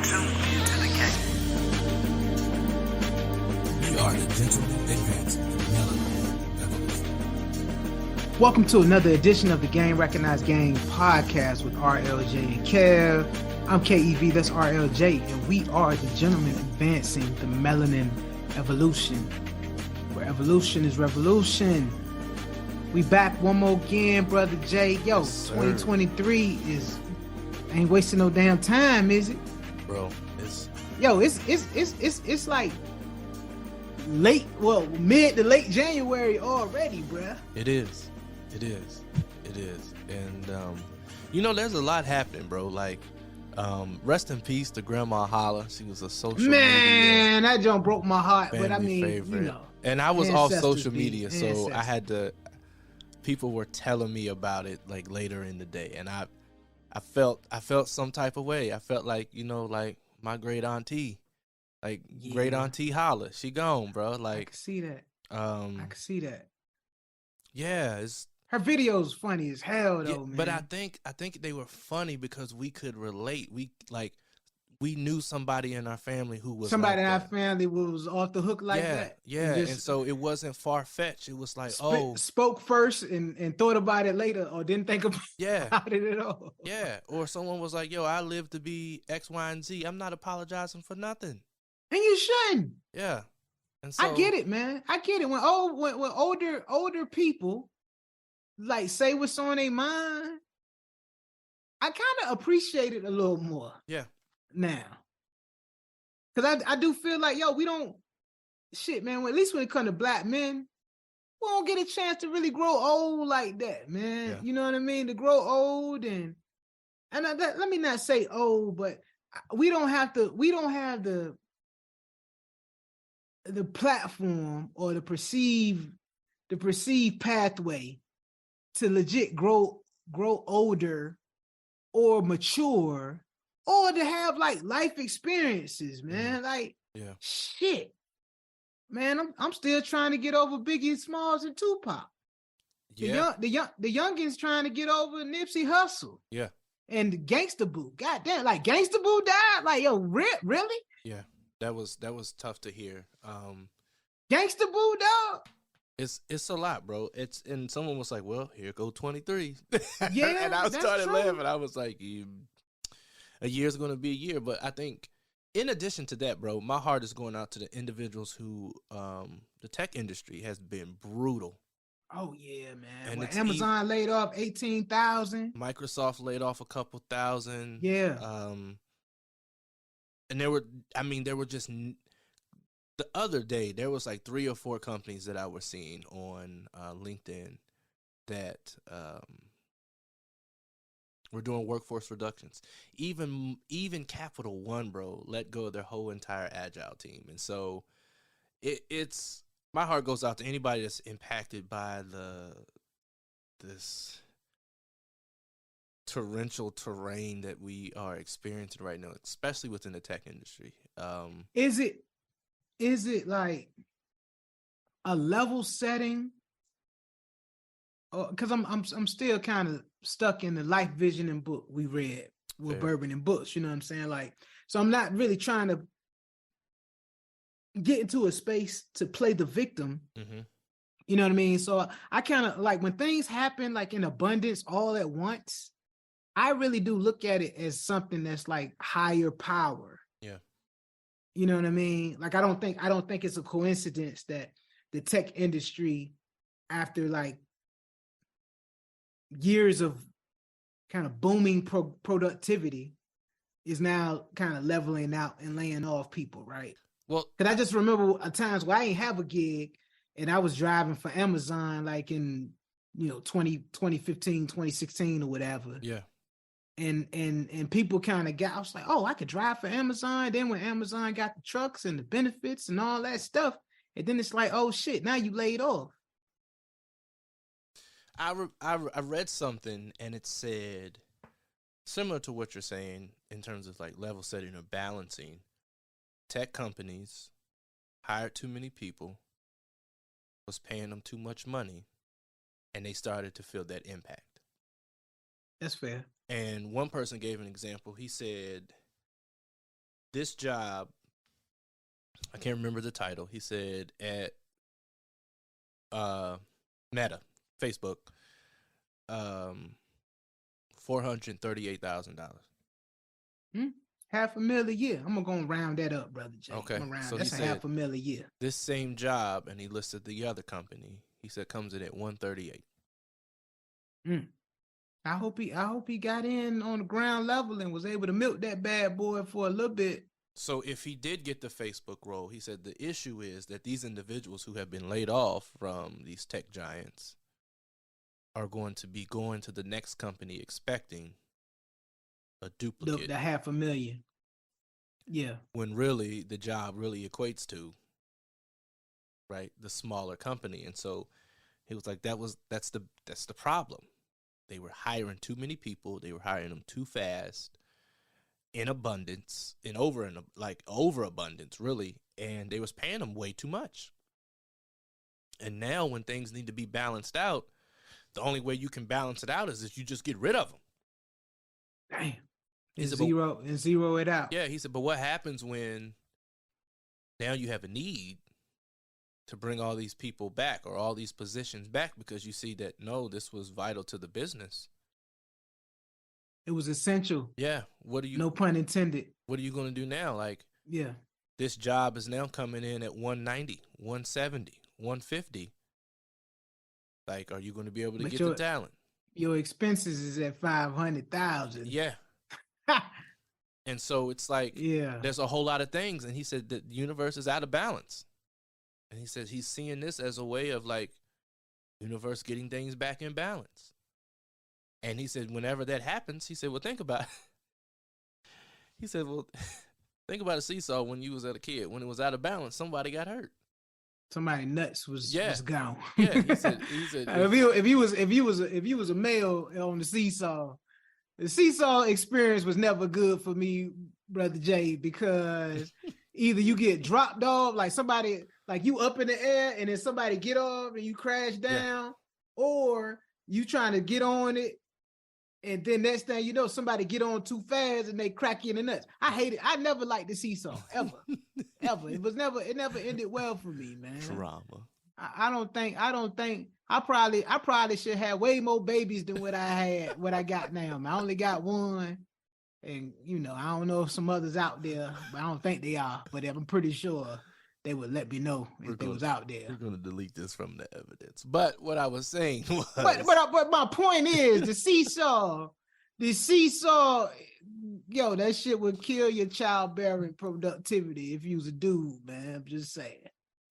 tuned to the game. We are the gentlemen advancing the melanin evolution. Welcome to another edition of the Game Recognized Game podcast with RLJ and Kev. I'm KEV, that's RLJ, and we are the gentlemen advancing the melanin evolution, where evolution is revolution. We back one more again, brother Jay. Yo, Yes, 2023 ain't wasting no damn time, is it? Bro, It's like mid to late January already, bruh. It is. And there's a lot happening, bro. Like, rest in peace to Grandma Holla. She was a social Man, that jump broke my heart. But I family mean, favorite. you know. And I was off ancestors social be media, so I ancestors. had to. People were telling me about it like later in the day, and I felt some type of way. I felt like like my great auntie, great Yeah. auntie Holla. She gone, bro. I Like, can see that. I can see that. yeah, it's. Her video's funny as hell, though, Yeah, man. but I think they were funny because we could relate. We knew somebody in our family who was somebody like in our that. family was off the hook like yeah, that. Yeah, just and so it wasn't far fetched. It was like, spoke first and thought about it later, or didn't think about yeah, it at all. yeah. Or someone was like, yo, I live to be X, Y, and Z. I'm not apologizing for nothing. And you shouldn't. Yeah, and so I get it, man. I get it. When older people like say what's on their mind, I kind of appreciate it a little more Yeah, now. Because I do feel like, we don't, shit, man, at least when it comes to black men, we don't get a chance to really grow old like that, man. Yeah. You know what I mean? To grow old let me not say old, but we don't have the platform or the perceived pathway to legit grow older or mature or to have like life experiences, man. Like, yeah, shit, man. I'm still trying to get over Biggie Smalls and Tupac. yeah, The youngins trying to get over Nipsey Hussle yeah, and Gangsta Boo. Goddamn, like Gangsta Boo died. Like, yo, really? yeah. That was tough to hear. Gangsta Boo, dog. It's a lot, bro. And someone was like, "Well, here go 23." Yeah, and I that's started true. laughing. I was like, "A year's going to be a year." But I think, in addition to that, bro, my heart is going out to the individuals who, the tech industry has been brutal. Oh yeah, man. And When it's Amazon laid off 18,000. Microsoft laid off a couple thousand. Yeah. And there were just. The other day, there was like 3 or 4 companies that I was seeing on LinkedIn that were doing workforce reductions. Even Capital One, bro, let go of their whole entire agile team. And so it's my heart goes out to anybody that's impacted by this torrential terrain that we are experiencing right now, especially within the tech industry. Is it like a level setting? Because I'm still kind of stuck in the life visioning book we read with Fair. Bourbon and Books. You know what I'm saying? Like, so I'm not really trying to get into a space to play the victim. Mm-hmm. You know what I mean? So I kind of like when things happen like in abundance all at once, I really do look at it as something that's like higher power. Yeah. You know what I mean? Like, I don't think it's a coincidence that the tech industry, after like years of kind of booming productivity, is now kind of leveling out and laying off people, right? Well, Because I just remember times where I ain't have a gig and I was driving for Amazon like in, 2015, 2016 or whatever. yeah. And people kind of I was like, oh, I could drive for Amazon. Then when Amazon got the trucks and the benefits and all that stuff, and then it's like, oh shit, now you laid off. I read something and it said, similar to what you're saying in terms of like level setting or balancing, tech companies hired too many people, was paying them too much money, and they started to feel that impact. That's fair. And one person gave an example. He said this job, I can't remember the title. He said at Meta, Facebook, $438,000. $500,000 a year. I'm gonna round that up, brother Jay. Okay, so that's he a said $500,000 a year. This same job, and he listed the other company. He said comes in at 138. I hope he got in on the ground level and was able to milk that bad boy for a little bit. So if he did get the Facebook role, he said the issue is that these individuals who have been laid off from these tech giants are going to be going to the next company expecting a duplicate. The $500,000. Yeah. When really the job really equates to, right, the smaller company. And so he was like, that's the problem. They were hiring too many people. They were hiring them too fast, in abundance, overabundance, really. And they was paying them way too much. And now when things need to be balanced out, the only way you can balance it out is if you just get rid of them. Damn. And zero it out. Yeah, he said, but what happens when now you have a need to bring all these people back or all these positions back because you see that, no, this was vital to the business. It was essential. Yeah. No pun intended. What are you going to do now? Like, yeah, this job is now coming in at 190, 170, 150. Like, are you going to be able to get the talent? Your expenses is at 500,000. Yeah. And so it's like, there's a whole lot of things. And he said that the universe is out of balance. And he says he's seeing this as a way of like universe getting things back in balance. And he said whenever that happens, he said, well, think about it. He said, well, think about a seesaw when you was a kid. When it was out of balance, somebody got hurt. Somebody nuts was gone. Yeah, he said if he was a male on the seesaw experience was never good for me, Brother Jay, because either you get dropped off, like somebody, like you up in the air and then somebody get off and you crash down, or you trying to get on it and then next thing you know, somebody get on too fast and they crack you in the nuts. I hate it. I never liked the seesaw, ever. Ever. It never ended well for me, man. Drama. I probably should have way more babies than what I got now, man. I only got one. And I don't know if some others out there, but I don't think they are. But I'm pretty sure they would let me know if they was out there. We're gonna delete this from the evidence. But what I was saying was, but my point is the seesaw, yo, that shit would kill your childbearing productivity if you was a dude, man. I'm just saying.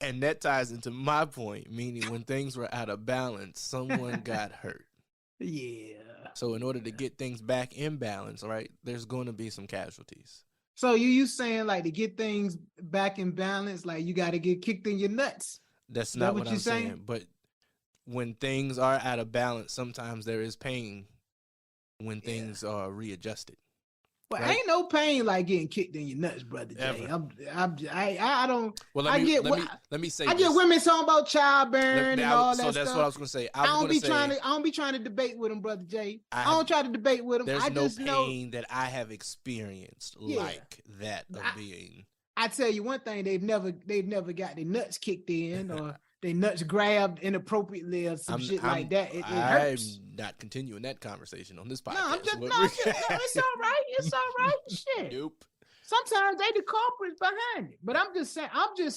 And that ties into my point, meaning when things were out of balance, someone got hurt. Yeah. So in order to get things back in balance, right, there's going to be some casualties. So you saying like to get things back in balance, like you got to get kicked in your nuts? That's not what I'm saying. But when things are out of balance, sometimes there is pain when things are readjusted. But right? Ain't no pain like getting kicked in your nuts, Brother Jay. I don't. Well, let me say. I get women talking about childbearing and all that stuff. So that's what I was going to say. I don't be trying to debate with them, Brother Jay. I don't try to debate with them. There's no pain that I have experienced like that of being. I tell you one thing: they've never got their nuts kicked in or they nuts grabbed inappropriately or some shit like that. It hurts. I'm not continuing that conversation on this podcast. No, it's all right. It's all right. Shit. Nope. Sometimes they the culprits behind it. But I'm just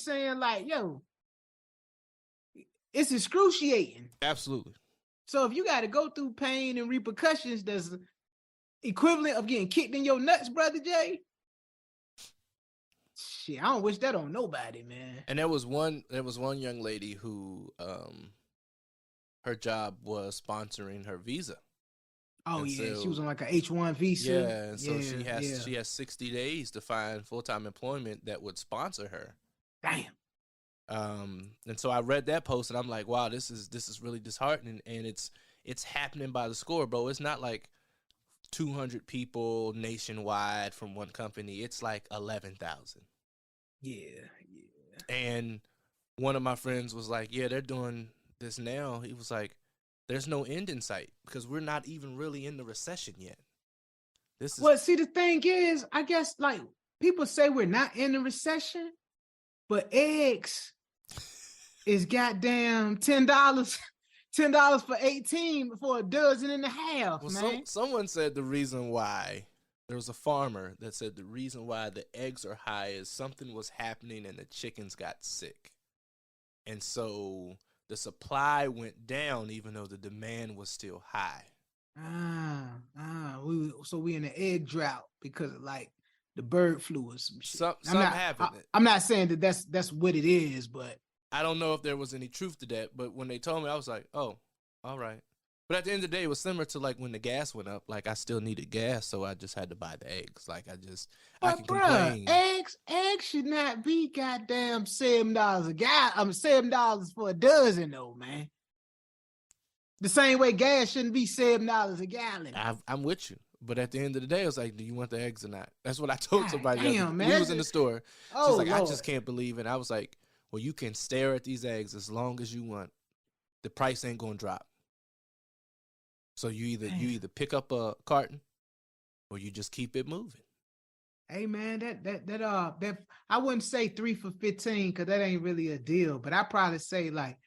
saying, like, yo, it's excruciating. Absolutely. So if you got to go through pain and repercussions that's equivalent of getting kicked in your nuts, Brother Jay, shit, I don't wish that on nobody, man. And there was one young lady who her job was sponsoring her visa. Oh, and yeah, so she was on like an H-1 visa. Yeah, and so she has 60 days to find full-time employment that would sponsor her. Damn. And so I read that post and I'm like, wow, this is really disheartening, and it's happening by the score, bro. It's not like 200 people nationwide from one company. It's like 11,000. Yeah. And one of my friends was like, yeah, they're doing this now. He was like, there's no end in sight because we're not even really in the recession yet. Well, see, the thing is, I guess, like, people say we're not in a recession, but eggs is goddamn $10. $10 for 18 for a dozen and a half, Well, man. someone said the reason why, there was a farmer that said the reason why the eggs are high is something was happening and the chickens got sick. And so the supply went down even though the demand was still high. We in an egg drought because of like the bird flu or some shit. Something happened. I'm not saying that that's what it is, but I don't know if there was any truth to that. But when they told me, I was like, oh, all right. But at the end of the day, it was similar to like when the gas went up. Like I still needed gas, so I just had to buy the eggs. Like I can complain. Eggs should not be goddamn $7 a gallon. $7 for a dozen though, man. The same way gas shouldn't be $7 a gallon. I'm with you. But at the end of the day, I was like, do you want the eggs or not? That's what I told somebody. Damn, man. We was in the store. Oh, she's like, Lord. I just can't believe it. I was like, well, you can stare at these eggs as long as you want. The price ain't gonna drop. So you either pick up a carton or you just keep it moving. Hey man, that I wouldn't say 3 for $15 because that ain't really a deal, but I probably say like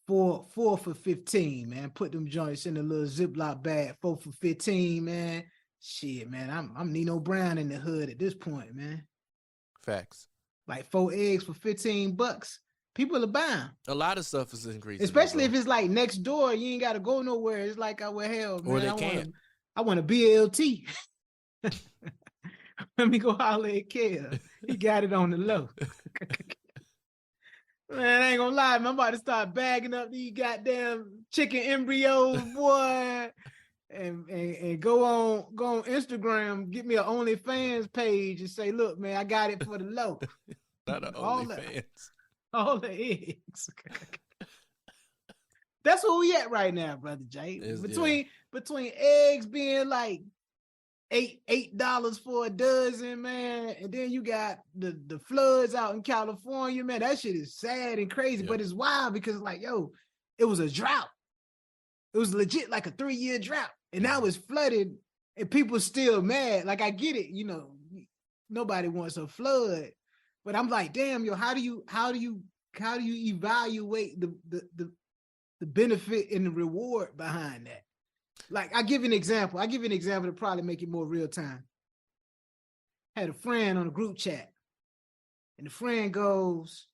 four for $15, man. Put them joints in a little Ziploc bag, 4 for $15, man. Shit, man, I'm Nino Brown in the hood at this point, man. Facts. Like 4 eggs for $15. People are buying. A lot of stuff is increasing. Especially if it's like next door, you ain't gotta go nowhere. It's like, oh well, hell, man. Or they can't. I want a BLT. Let me go holler at Kev. He got it on the low. Man, I ain't gonna lie, man. I'm about to start bagging up these goddamn chicken embryos, boy. And go on Instagram, get me an OnlyFans page and say, look, man, I got it for the low. Not an OnlyFans. All the eggs. That's where we at right now, brother Jay. Between eggs being like $8 for a dozen, man, and then you got the floods out in California, man. That shit is sad and crazy, but it's wild because like, yo, it was a drought. It was legit like a 3-year drought, and now it's flooded, and people still mad. Like I get it, you know, nobody wants a flood. But I'm like, damn, yo, how do you evaluate the benefit and the reward behind that? Like, I give you an example to probably make it more real time. Had a friend on a group chat, and the friend goes,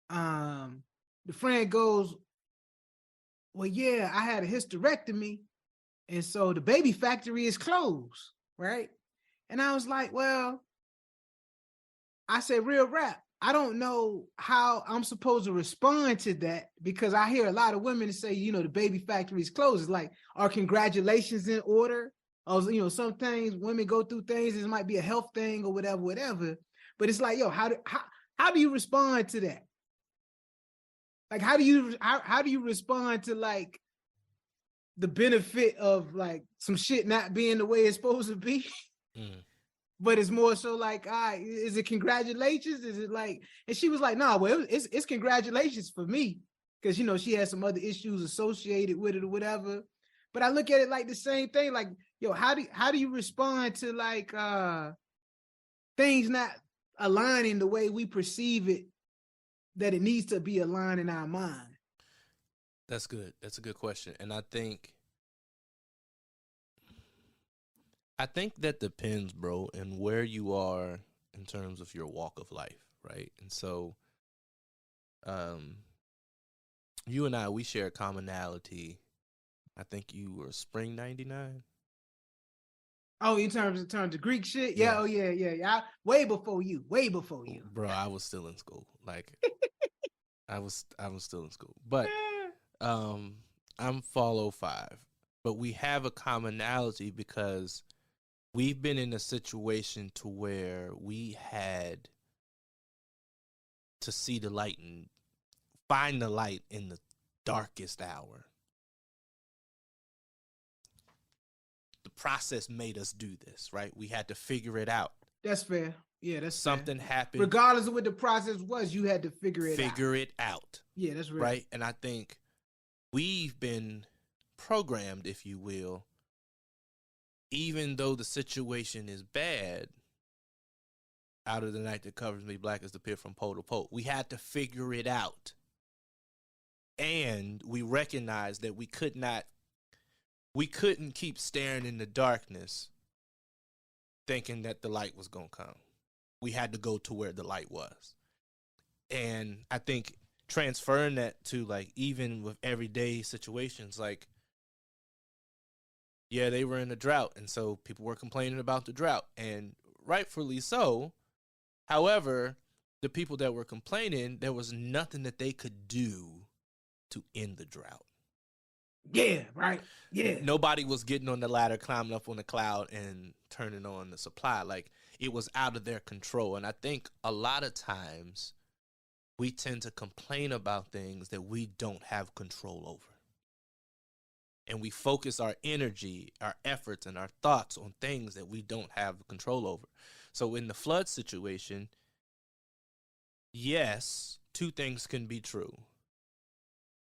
well, yeah, I had a hysterectomy, and so the baby factory is closed, right? And I was like, well, I said, real rap, I don't know how I'm supposed to respond to that because I hear a lot of women say, you know, the baby factory is closed. It's like, are congratulations in order? Or, you know, some things women go through things. It might be a health thing or whatever. But it's like, yo, how do you respond to that? Like, how do you respond to like the benefit of like some shit not being the way it's supposed to be? Mm. But it's more so like, is it congratulations? Is it like, and she was like, no, well, it's congratulations for me. Because, you know, she had some other issues associated with it or whatever. But I look at it like the same thing. Like, yo, how do you respond to like things not aligning the way we perceive it, that it needs to be aligned in our mind? That's good. That's a good question. And I think that depends, bro, and where you are in terms of your walk of life, right? And so, you and I, we share a commonality. I think you were spring '99. Oh, in terms of Greek shit, yeah. Oh yeah. Way before you, bro. I was still in school. Like, I was still in school, but I'm fall 05. But we have a commonality because we've been in a situation to where we had to see the light and find the light in the darkest hour. The process made us do this, right? We had to figure it out. That's fair. Yeah, that's something fair. happened. Regardless of what the process was, you had to figure it out. Yeah, that's real. Right? And I think we've been programmed, if you will, even though the situation is bad, out of the night that covers me, black as the pit from pole to pole. We had to figure it out. And we recognized that we couldn't keep staring in the darkness thinking that the light was going to come. We had to go to where the light was. And I think transferring that to, like, even with everyday situations, like, yeah, they were in a drought, and so people were complaining about the drought, and rightfully so. However, the people that were complaining, there was nothing that they could do to end the drought. Yeah, right. Yeah. Nobody was getting on the ladder, climbing up on the cloud, and turning on the supply. Like, it was out of their control. And I think a lot of times we tend to complain about things that we don't have control over. And we focus our energy, our efforts, and our thoughts on things that we don't have control over. So in the flood situation, yes, two things can be true.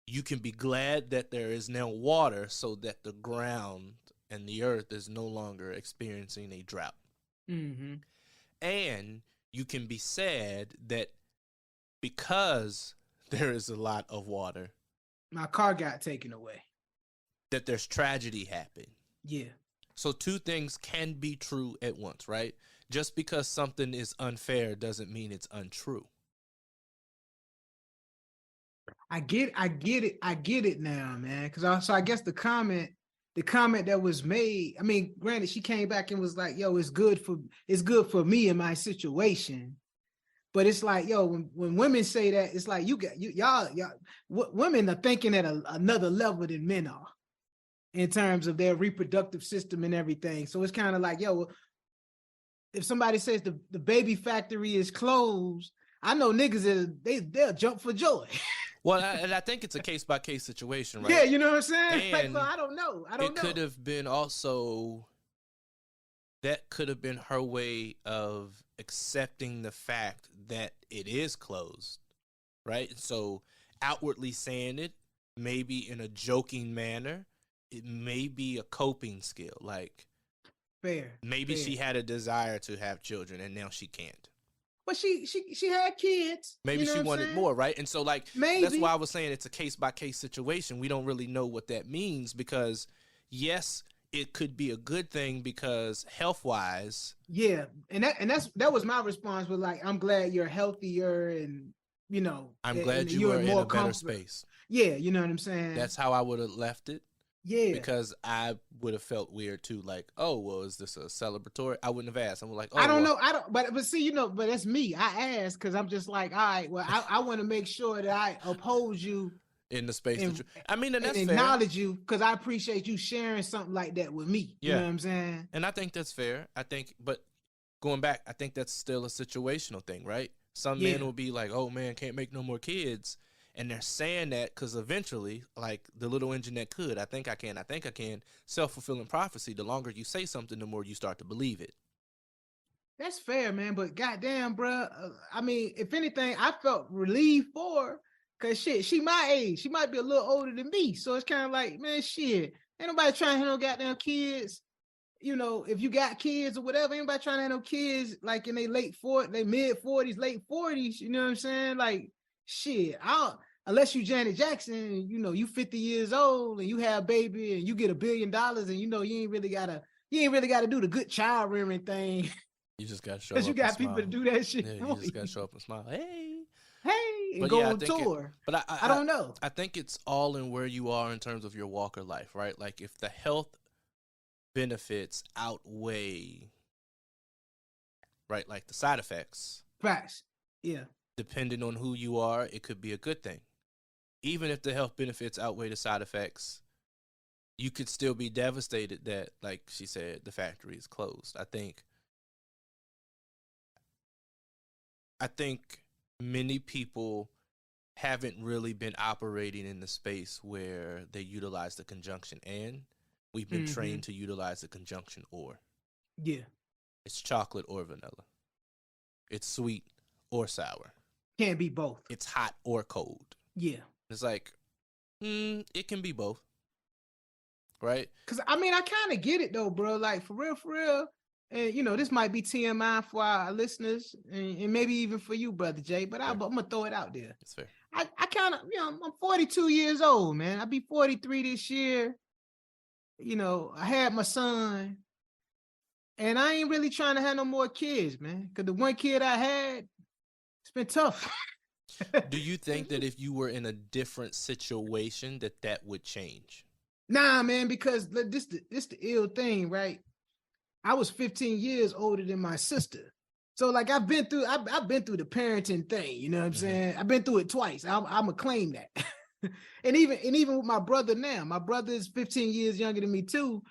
You can be glad that there is now water so that the ground and the earth is no longer experiencing a drought. Mm-hmm. And you can be sad that because there is a lot of water, my car got taken away, that there's tragedy happening. Yeah. So two things can be true at once, right? Just because something is unfair doesn't mean it's untrue. I get it now, man. Because I guess the comment that was made, I mean, granted, she came back and was like, "Yo, it's good for me in my situation." But it's like, yo, when women say that, it's like y'all, women are thinking at another level than men are in terms of their reproductive system and everything. So it's kind of like, yo, if somebody says the baby factory is closed, I know niggas they'll jump for joy. Well, and I think it's a case-by-case situation, right? Yeah, you know what I'm saying? And like, so I don't know. It could have been also, that could have been her way of accepting the fact that it is closed, right? So outwardly saying it, maybe in a joking manner, it may be a coping skill. Like, maybe she had a desire to have children and now she can't. But she had kids. Maybe she wanted more, right? And so, like, maybe. That's why I was saying it's a case-by-case situation. We don't really know what that means because, yes, it could be a good thing because health-wise. Yeah, and that was my response. Was like, I'm glad you're healthier, and you know, I'm glad you were in a better space. Yeah, you know what I'm saying. That's how I would have left it. Yeah, because I would have felt weird too. Like, oh, well, is this a celebratory? I wouldn't have asked. I'm like, oh, I don't know. But see, you know, but that's me. I asked because I'm just like, all right, well, I want to make sure that I oppose you in the space. And that's and acknowledge you because I appreciate you sharing something like that with me. Yeah. You know what I'm saying? And I think that's fair. But going back, I think that's still a situational thing, right? Some men will be like, oh man, can't make no more kids. And they're saying that because eventually, like the little engine that could, I think I can, self-fulfilling prophecy, the longer you say something, the more you start to believe it. That's fair, man. But goddamn, bro, I mean, if anything, I felt relieved for her because shit, she my age. She might be a little older than me. So it's kind of like, man, shit, ain't nobody trying to have no goddamn kids. You know, if you got kids or whatever, anybody trying to have no kids like in their mid 40s, late 40s, you know what I'm saying? Like, shit, unless you Janet Jackson, you know, you 50 years old and you have a baby and you get $1 billion and you know you ain't really gotta do the good child rearing thing. You just gotta show up. Because you got people to do that shit. Yeah, you just gotta show up and smile. Hey, and go on tour. But I don't know. I think it's all in where you are in terms of your walk of life, right? Like if the health benefits outweigh, right, like the side effects. Facts. Yeah. Depending on who you are, it could be a good thing. Even if the health benefits outweigh the side effects, you could still be devastated that, like she said, the factory is closed. I think many people haven't really been operating in the space where they utilize the conjunction and. We've been trained to utilize the conjunction or. Yeah. It's chocolate or vanilla. It's sweet or sour. Can't be both. It's hot or cold. Yeah. It's like, it can be both. Right? Because, I mean, I kind of get it, though, bro. Like, for real, and you know, this might be TMI for our listeners, and maybe even for you, Brother Jay, but I'm gonna throw it out there. That's fair. I kind of, you know, I'm 42 years old, man. I'll be 43 this year. You know, I had my son, and I ain't really trying to have no more kids, man. Because the one kid I had, it's been tough. Do you think that if you were in a different situation that would change? Nah, man, because this the ill thing, right? I was 15 years older than my sister. So like I've been through the parenting thing, you know what I'm saying? I've been through it twice. I'm gonna claim that. and even with my brother now, my brother is 15 years younger than me too.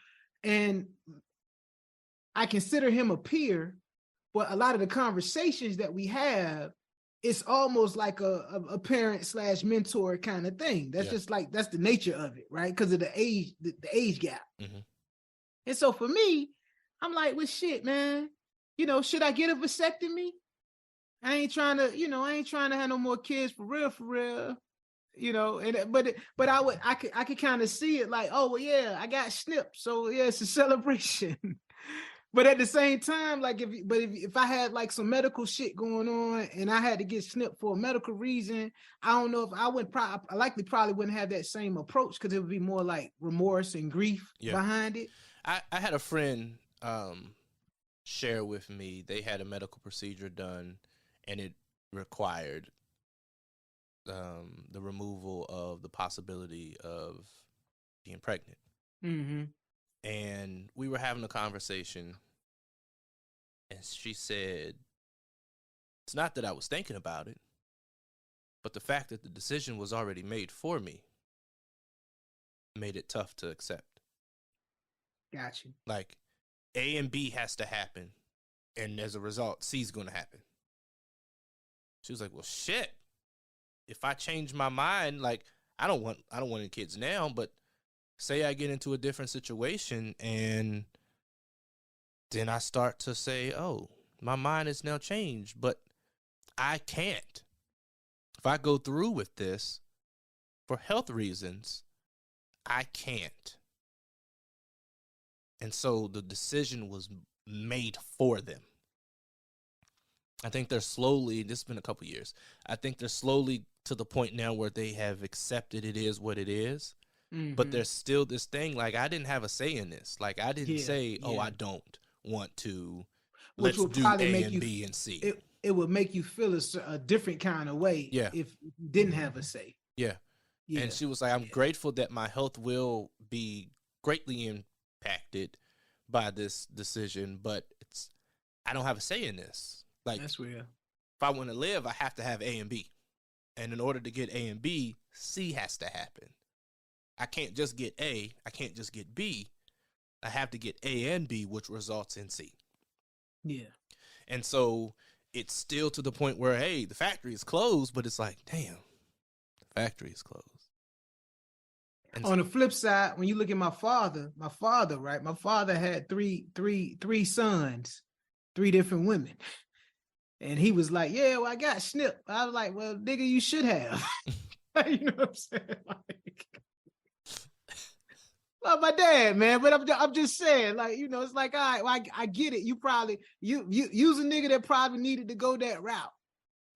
And I consider him a peer, but a lot of the conversations that we have, it's almost like a parent / mentor kind of thing. That's just like, that's the nature of it, right? Because of the age gap. And so for me, I'm like, well, shit, man, you know, should I get a vasectomy? I ain't trying to have no more kids for real. You know, but I could kind of see it like, oh well, yeah, I got snipped, so yeah, it's a celebration. But at the same time, like if I had like some medical shit going on and I had to get snipped for a medical reason, I don't know if I would probably wouldn't have that same approach, because it would be more like remorse and grief behind it. I had a friend share with me, they had a medical procedure done and it required the removal of the possibility of being pregnant. And we were having a conversation, and she said, it's not that I was thinking about it, but the fact that the decision was already made for me made it tough to accept. Got you. Like, A and B has to happen, and as a result, C's going to happen. She was like, well, shit. If I change my mind, like, I don't want any kids now, but say I get into a different situation and then I start to say, oh, my mind is now changed, but I can't. If I go through with this for health reasons, I can't. And so the decision was made for them. I think they're slowly, this has been a couple years, I think they're slowly to the point now where they have accepted it is what it is. But there's still this thing, like, I didn't have a say in this. Like, I didn't say, oh, I don't want to, let's do A and B and C. It would make you feel a different kind of way if you didn't have a say. Yeah. And she was like, I'm grateful that my health will be greatly impacted by this decision, but I don't have a say in this. Like, that's real. If I want to live, I have to have A and B. And in order to get A and B, C has to happen. I can't just get A. I can't just get B. I have to get A and B, which results in C. Yeah. And so it's still to the point where, hey, the factory is closed, but it's like, damn, the factory is closed. And on the flip side, when you look at my father, right? My father had three sons, 3 different women. And he was like, yeah, well, I got snipped. I was like, well, nigga, you should have. You know what I'm saying? Like, love my dad, man, but I'm just saying, like, you know, it's like, all right, well, I get it. You probably you use a nigga that probably needed to go that route.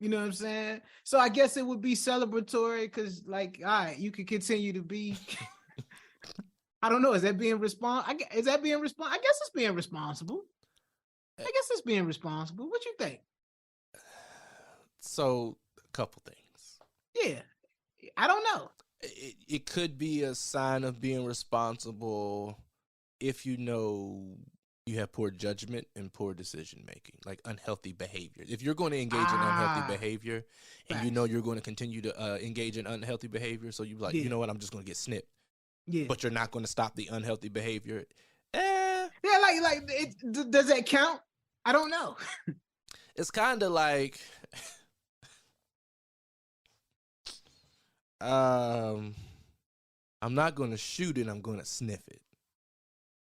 You know what I'm saying? So I guess it would be celebratory because, like, all right, you could continue to be. I don't know. Is that being responsible? Is that being responsible? I guess it's being responsible. What you think? So, a couple things. Yeah, I don't know. It could be a sign of being responsible if you know you have poor judgment and poor decision making, like unhealthy behavior. If you're going to engage in unhealthy behavior and you know you're going to continue to engage in unhealthy behavior, so you're like, you know what, I'm just going to get snipped. Yeah. But you're not going to stop the unhealthy behavior. Yeah, does that count? I don't know. It's kind of like, I'm not going to shoot it, I'm going to sniff it.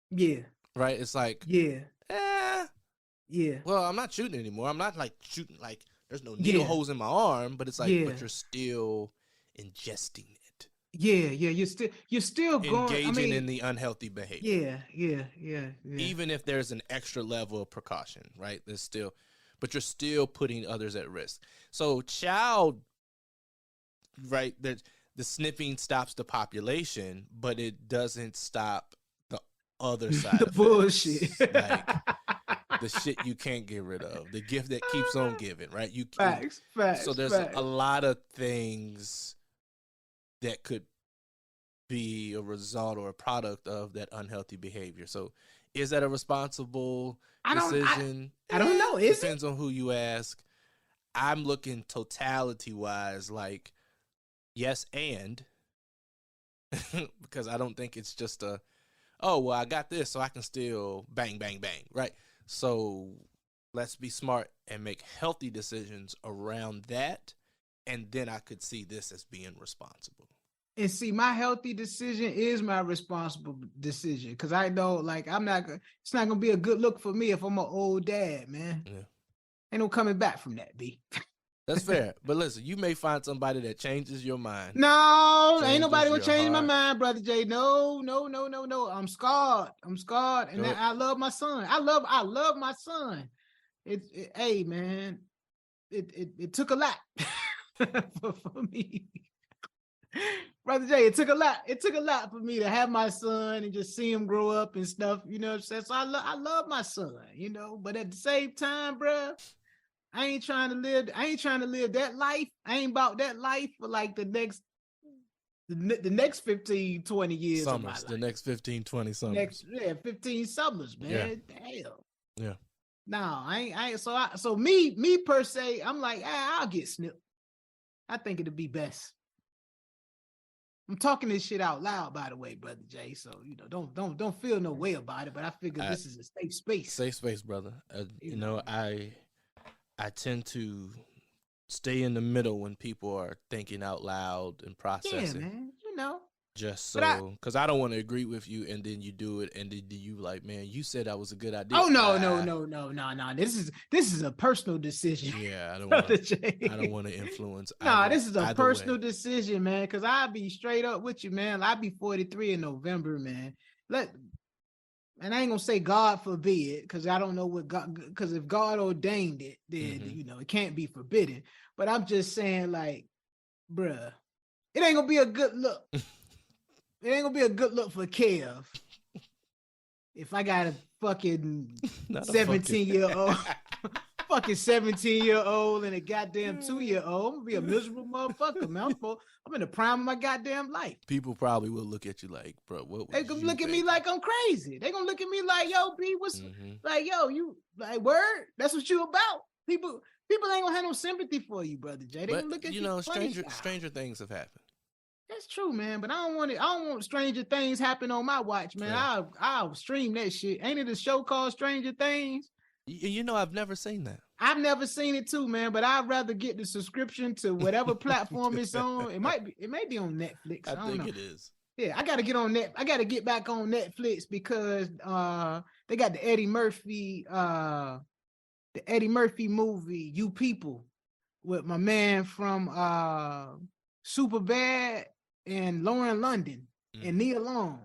Yeah. Right? It's like, yeah. Well, I'm not shooting anymore. I'm not like shooting, like there's no needle holes in my arm, but it's like, but you're still ingesting it. Yeah. You're still going. I engaging mean, in the unhealthy behavior. yeah. Even if there's an extra level of precaution, right? There's still, but you're still putting others at risk. So child, right? The sniffing stops the population, but it doesn't stop the other side The bullshit. effects, like the shit you can't get rid of, the gift that keeps on giving, right? So there's a Facts. lot of things that could be a result or a product of that unhealthy behavior. So is that a responsible I don't. decision? I don't know. Is it? Depends on who you ask. I'm looking totality wise, like yes and because I don't think it's just a, oh well, I got this so I can still bang bang bang, right? So let's be smart and make healthy decisions around that, and then I could see this as being responsible. And see, my healthy decision is my responsible decision because I know, like, I'm not. It's not gonna be a good look for me if I'm an old dad, man. Yeah. Ain't no coming back from that, B. That's fair. But listen, you may find somebody that changes your mind. No, ain't Changes nobody gonna your change my heart. mind, brother J. No. I'm scarred. And Go ahead. I love my son. I love my son. Hey man, it took a lot for me. Brother Jay, it took a lot. It took a lot for me to have my son and just see him grow up and stuff. You know what I'm saying? So I love my son, you know, but at the same time, bro, I ain't trying to live that life. I ain't about that life for like the next 15, 20 years Summers, of my life. the next 15, 20 summers. 15 summers, man. Yeah. Damn. Yeah. No, I ain't so me per se, I'm like, I'll get snipped. I think it'd be best. I'm talking this shit out loud, by the way, brother Jay. So you know, don't feel no way about it. But I figure this is a safe space. Safe space, brother. You know, I tend to stay in the middle when people are thinking out loud and processing. Yeah, man. You know, just so because I don't want to agree with you, and then you do it, and then you like, man, you said that was a good idea. Oh no. This is a personal decision. Yeah, I don't want to influence. No, this is a personal decision, man. Because I'll be straight up with you, man. I'll be 43 in November, man. And I ain't gonna say God forbid, because I don't know what God. Because if God ordained it, then you know it can't be forbidden. But I'm just saying, like, bruh, it ain't gonna be a good look. It ain't gonna be a good look for Kev if I got a fucking 17-year-old, fucking 17-year-old and a goddamn 2-year-old. I'm gonna be a miserable motherfucker, man. I'm in the prime of my goddamn life. People probably will look at you like, bro, what? They gonna look at me like I'm crazy. They gonna look at me like, yo, B, what's like, yo, you like word? That's what you about. People ain't gonna have no sympathy for you, brother Jay. They gonna look at you. You know, stranger things have happened. That's true, man. But I don't want Stranger Things happen on my watch, man. Yeah. I'll stream that shit. Ain't it a show called Stranger Things? You know, I've never seen that. I've never seen it too, man. But I'd rather get the subscription to whatever platform it's on. It may be on Netflix. I don't know. It is. Yeah, I gotta get on net. I gotta get back on Netflix because they got the Eddie Murphy movie, You People, with my man from Superbad and Lauren London and Nia Long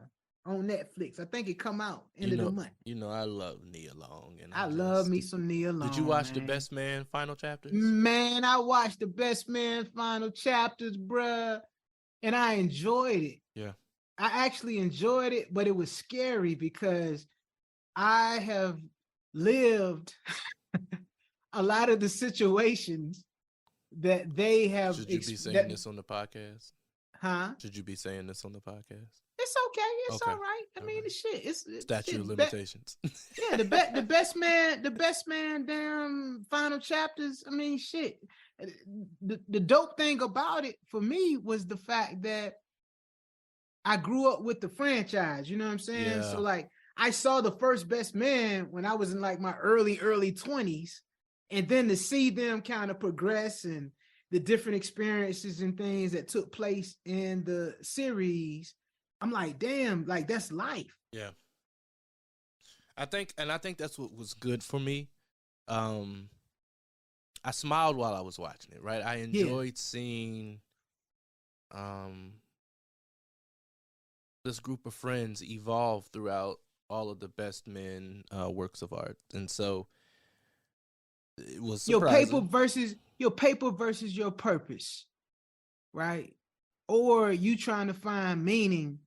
on Netflix. I think it come out end of the month. You know, I love Nia Long, and I love me some Nia Long. Did you watch The Best Man final chapters? Man, I watched The Best Man final chapters, bruh, and I enjoyed it. Yeah, I actually enjoyed it, but it was scary because I have lived a lot of the situations that they have. Should you be saying this on the podcast? Huh? Should you be saying this on the podcast? It's okay. It's all right. I mean, the shit. It's statute of limitations. Yeah, the best man. Damn final chapters. I mean, shit. The dope thing about it for me was the fact that I grew up with the franchise. You know what I'm saying? Yeah. So like, I saw the first Best Man when I was in like my early 20s, and then to see them kind of progress and the different experiences and things that took place in the series, I'm like, damn, like that's life. Yeah. I think that's what was good for me. I smiled while I was watching it, right? I enjoyed seeing this group of friends evolve throughout all of the best men works of art, and so it was surprising. Your paper versus your purpose, right? Or you trying to find meaning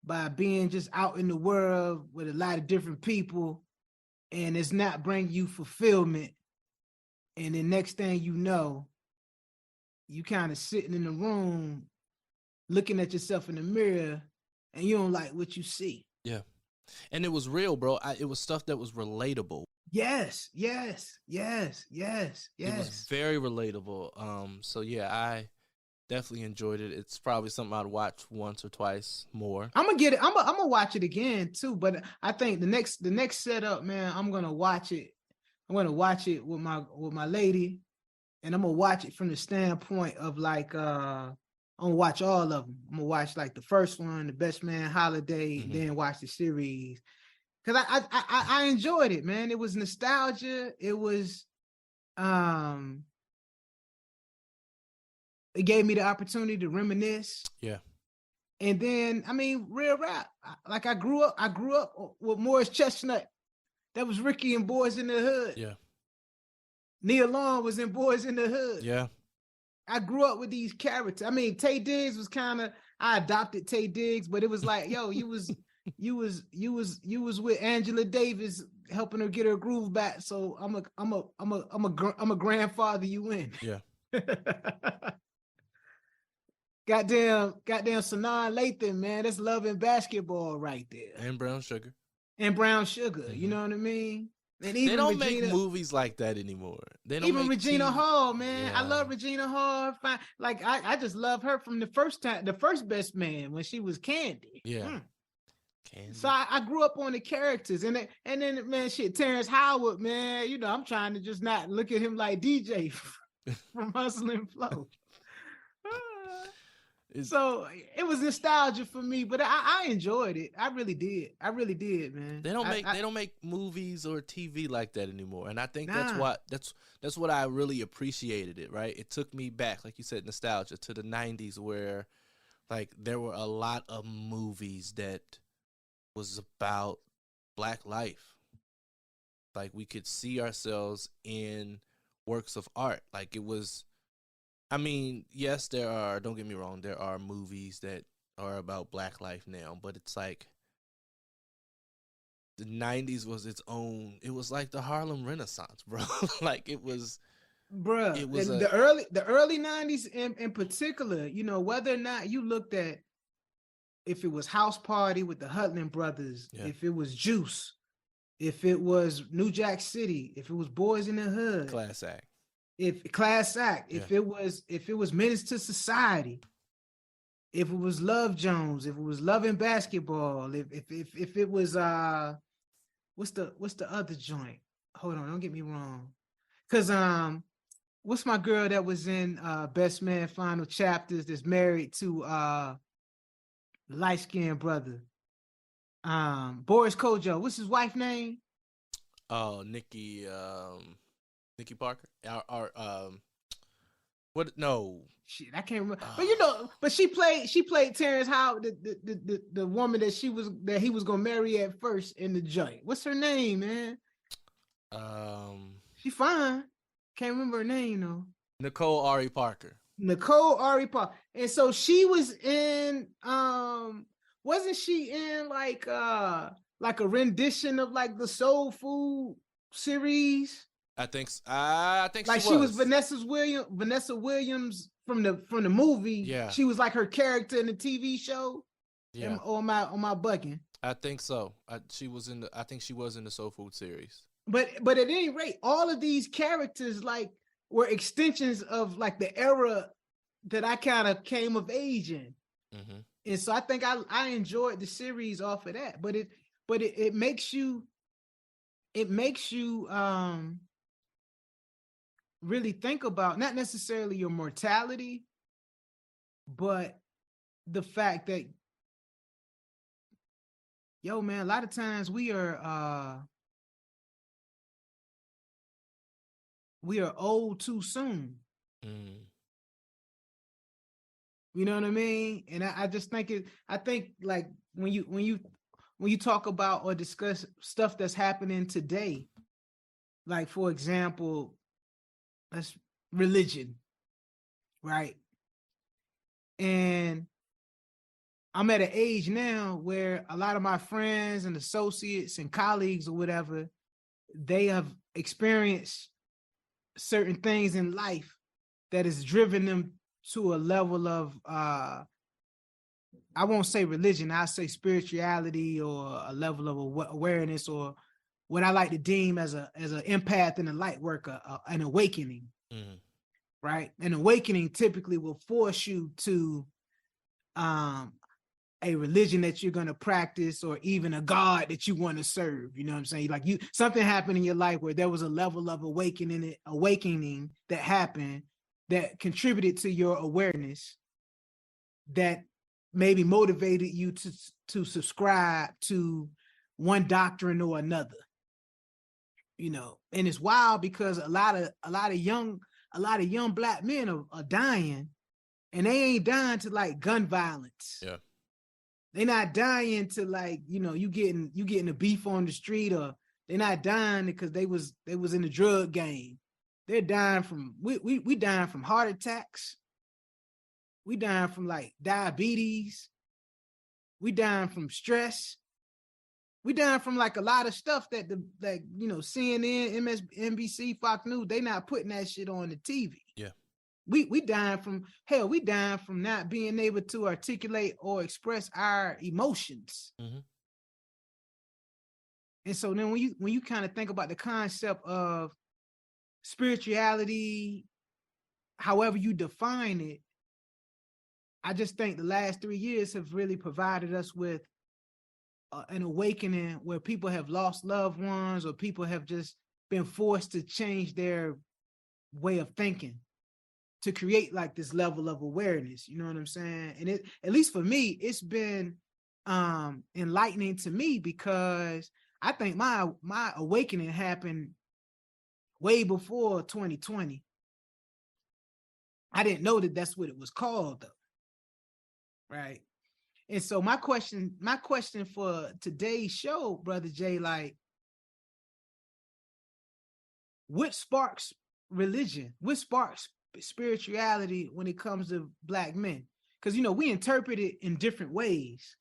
by being just out in the world with a lot of different people, and it's not bringing you fulfillment. And the next thing you know, you kind of sitting in the room looking at yourself in the mirror, and you don't like what you see. Yeah, and it was real, bro. It was stuff that was relatable. Yes, yes, yes, yes, It was yes. very relatable. So yeah, I definitely enjoyed it. It's probably something I'd watch once or twice more. I'm gonna get it. I'm gonna watch it again too. But I think the next setup, man, I'm gonna watch it. I'm gonna watch it with my lady, and I'm gonna watch it from the standpoint of like I'm gonna watch all of them. I'm gonna watch like the first one, the Best Man Holiday, Mhm. then watch the series. Cause I enjoyed it, man. It was nostalgia. It was it gave me the opportunity to reminisce. Yeah. And then, I mean, real rap. Like I grew up with Morris Chestnut. That was Ricky in Boys in the Hood. Yeah. Neil Long was in Boys in the Hood. Yeah. I grew up with these characters. I mean, Tay Diggs was kind of, I adopted Tay Diggs, but it was like, yo, you was with Angela Davis helping her get her groove back. So I'm a grandfather you in. Yeah. Goddamn Sanaa Lathan, man. That's Love and Basketball right there. And Brown Sugar. And Brown Sugar, you know what I mean? And even They don't Regina, make movies like that anymore. They don't even make Regina TV. Hall, man. Yeah. I love Regina Hall. Like I just love her from the first Best Man when she was Candy. Yeah. Candy. So I grew up on the characters, and then man, shit, Terrence Howard, man. You know, I'm trying to just not look at him like DJ from Hustle and Flow. So it was nostalgia for me, but I enjoyed it. I really did, man. They don't make movies or TV like that anymore, and I think that's what I really appreciated it. Right, it took me back, like you said, nostalgia to the '90s, where like there were a lot of movies that was about Black life. Like we could see ourselves in works of art. Like it was. I mean, yes, don't get me wrong, there are movies that are about Black life now, but it's like the 90s was its own, it was like the Harlem Renaissance, bro. Like it was, bruh. it was the early 90s in particular, you know, whether or not you looked at if it was House Party with the Hutland brothers, if it was Juice, if it was New Jack City, if it was Boys in the Hood. Class Act. If it was Menace to Society, if it was Love Jones, if it was Love and Basketball, if it was what's the other joint? Hold on, don't get me wrong. Cause what's my girl that was in Best Man Final Chapters that's married to light-skinned brother? Boris Kojo. What's his wife name? Oh, Nikki Parker? What? No. Shit, I can't remember. But you know, but she played Terrence Howard, the woman that he was gonna marry at first in the joint. What's her name, man? She fine. Can't remember her name though. Nicole Ari Parker. And so she was in wasn't she in like a rendition of like the Soul Food series? I think like she was Vanessa Williams from the movie. Yeah, she was like her character in the TV show. Yeah, on my bugging. I think so. I think she was in the Soul Food series. But at any rate, all of these characters like were extensions of like the era that I kind of came of age in. Mm-hmm. And so I think I enjoyed the series off of that. But it makes you really think about not necessarily your mortality, but the fact that, yo, man, a lot of times we are old too soon. You know what I mean? And I just think I think like when you talk about or discuss stuff that's happening today, like for example, that's religion, right? And I'm at an age now where a lot of my friends and associates and colleagues or whatever, they have experienced certain things in life that has driven them to a level of I won't say religion, I'll say spirituality or a level of awareness or what I like to deem as an empath and a light worker, an awakening, right? An awakening typically will force you to um, a religion that you're going to practice or even a God that you want to serve. You know what I'm saying? Like something happened in your life where there was a level of awakening that happened that contributed to your awareness that maybe motivated you to subscribe to one doctrine or another. You know, and it's wild because a lot of young black men are dying, and they ain't dying to like gun violence. Yeah. They're not dying to like, you know, you getting a beef on the street, or they're not dying because they was in the drug game. They're dying from we dying from heart attacks. We dying from like diabetes. We dying from stress. We dying from like a lot of stuff that you know, CNN, MSNBC, Fox News, they not putting that shit on the TV. Yeah. We dying from hell. We dying from not being able to articulate or express our emotions. Mm-hmm. And so then when you kind of think about the concept of spirituality, however you define it, I just think the last 3 years have really provided us with an awakening where people have lost loved ones or people have just been forced to change their way of thinking to create like this level of awareness. You know what I'm saying? And it, at least for me, it's been enlightening to me because I think my awakening happened way before 2020. I didn't know that that's what it was called though. Right. And so my question for today's show, Brother Jay, like, what sparks religion? What sparks spirituality when it comes to black men? Because, you know, we interpret it in different ways,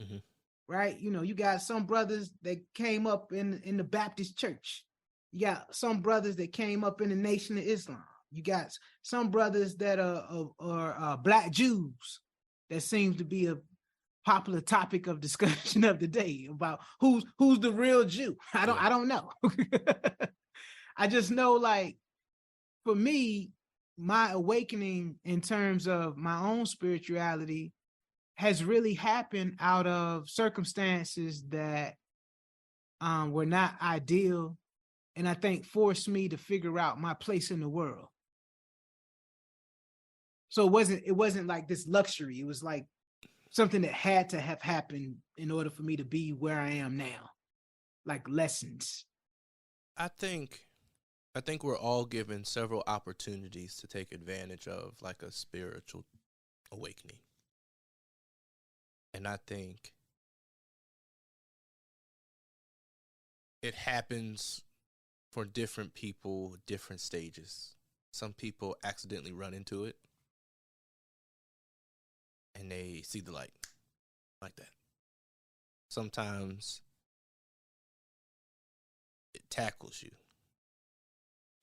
right? You know, you got some brothers that came up in the Baptist church. You got some brothers that came up in the Nation of Islam. You got some brothers that are Black Jews. That seems to be a popular topic of discussion of the day about who's the real Jew. I don't know. I just know, like, for me, my awakening in terms of my own spirituality has really happened out of circumstances that were not ideal, and I think forced me to figure out my place in the world. So it wasn't like this luxury. It was like something that had to have happened in order for me to be where I am now, like lessons. I think we're all given several opportunities to take advantage of like a spiritual awakening. And I think it happens for different people, different stages. Some people accidentally run into it and they see the light like that. Sometimes it tackles you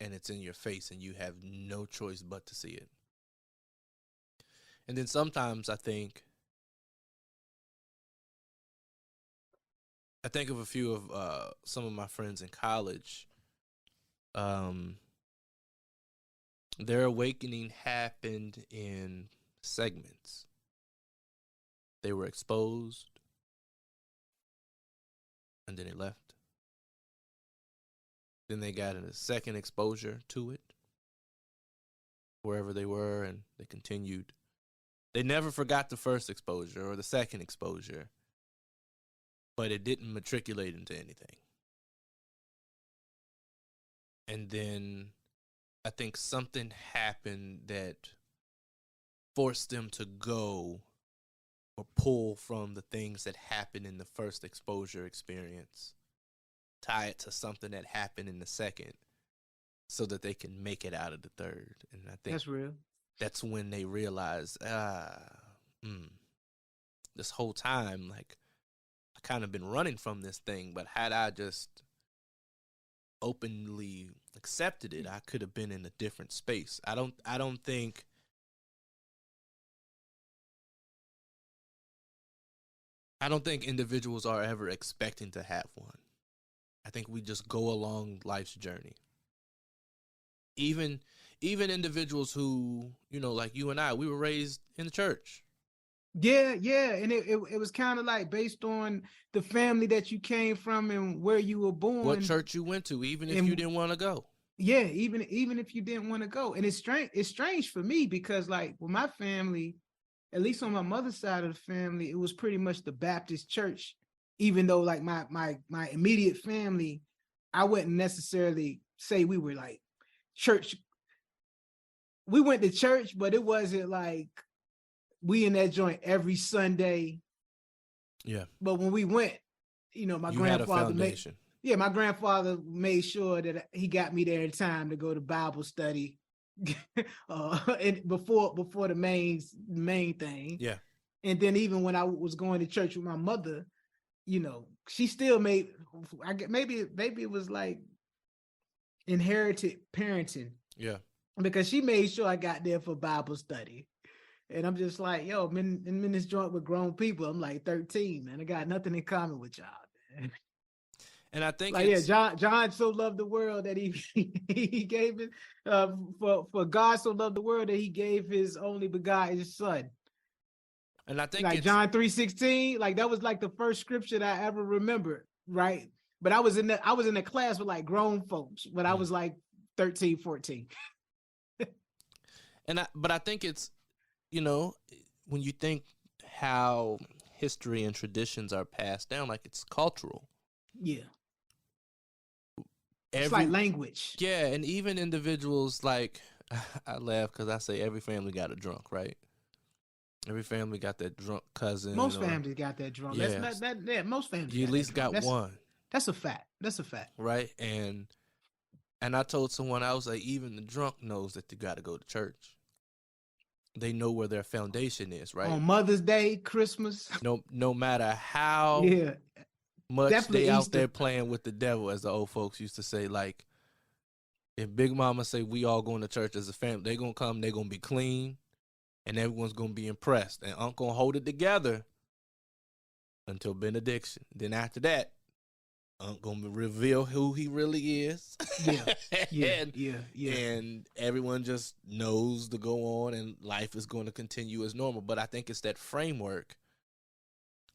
and it's in your face and you have no choice but to see it. And then sometimes I think of a few of some of my friends in college. Their awakening happened in segments. They were exposed, and then they left. Then they got a second exposure to it, wherever they were, and they continued. They never forgot the first exposure or the second exposure, but it didn't matriculate into anything. And then I think something happened that force them to go or pull from the things that happened in the first exposure experience, tie it to something that happened in the second, so that they can make it out of the third. And I think That's real. that's when they realize, this whole time, like, I kind of been running from this thing, but had I just openly accepted it, I could have been in a different space. I don't think individuals are ever expecting to have one. I think we just go along life's journey. Even individuals who, like you and I, we were raised in the church. Yeah, and it was kind of like based on the family that you came from and where you were born, what church you went to, even if you didn't want to go. Yeah, even if you didn't want to go. And it's strange for me because, like, with my family, at least on my mother's side of the family, it was pretty much the Baptist church. Even though, like, my immediate family, I wouldn't necessarily say we were like church. We went to church, but it wasn't like we in that joint every Sunday. Yeah. But when we went, my grandfather my grandfather made sure that he got me there in time to go to Bible study, and before the main thing. Yeah. And then even when I was going to church with my mother, she still made. Maybe it was like inherited parenting. Yeah. Because she made sure I got there for Bible study. And I'm just like, yo, I'm in this joint with grown people. I'm like 13, man. I got nothing in common with y'all, man. And I think, like, John so loved the world that he gave it, for God so loved the world that he gave his only begotten son. And I think, like, John 3:16, like, that was like the first scripture that I ever remembered, right? But I was in the class with like grown folks when I was like 13, 14. But I think it's, when you think how history and traditions are passed down, like, it's cultural. Yeah. It's like language. Yeah, and even individuals, like, I laugh because I say every family got a drunk, right? Every family got that drunk cousin. Most families got that drunk. Yeah. Most families. You at least got one. That's a fact. Right? And I told someone, I was like, even the drunk knows that you got to go to church. They know where their foundation is, right? On Mother's Day, Christmas. No matter how much definitely they out Easter. There playing with the devil, as the old folks used to say. Like, if Big Mama say we all going to church as a family, they going to come, they going to be clean, and everyone's going to be impressed. And Uncle going to hold it together until benediction. Then after that, Uncle going to reveal who he really is. And everyone just knows to go on, and life is going to continue as normal. But I think it's that framework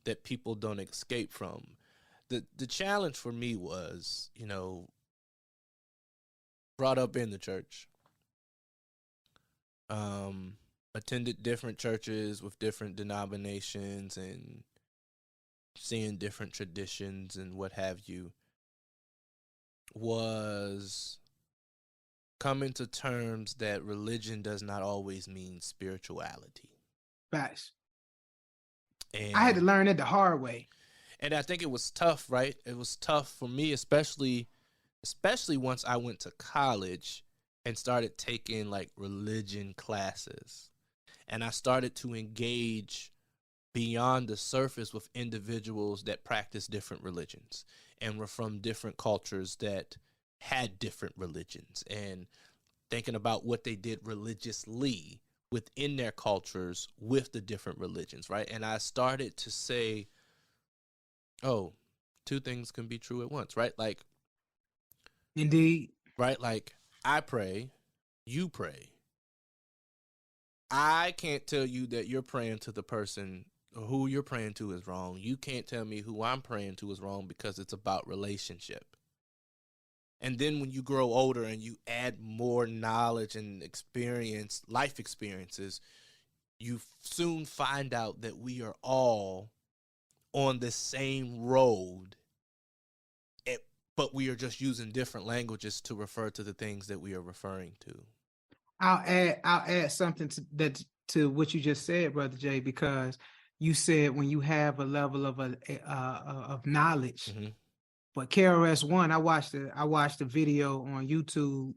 that people don't escape from. The challenge for me was, brought up in the church, attended different churches with different denominations and seeing different traditions and what have you, was coming to terms that religion does not always mean spirituality. Facts. I had to learn it the hard way. And I think it was tough, right? It was tough for me, especially once I went to college and started taking like religion classes. And I started to engage beyond the surface with individuals that practice different religions and were from different cultures that had different religions, and thinking about what they did religiously within their cultures with the different religions, right? And I started to say, oh, two things can be true at once, right? Like, indeed. Right? Like, I pray, you pray. I can't tell you that you're praying to the person who you're praying to is wrong. You can't tell me who I'm praying to is wrong, because it's about relationship. And then when you grow older and you add more knowledge and experience, life experiences, you soon find out that we are all on the same road, but we are just using different languages to refer to the things that we are referring to. I'll add something to what you just said, Brother Jay, because you said when you have a level of knowledge. Mm-hmm. But KRS-One, I watched the video on YouTube,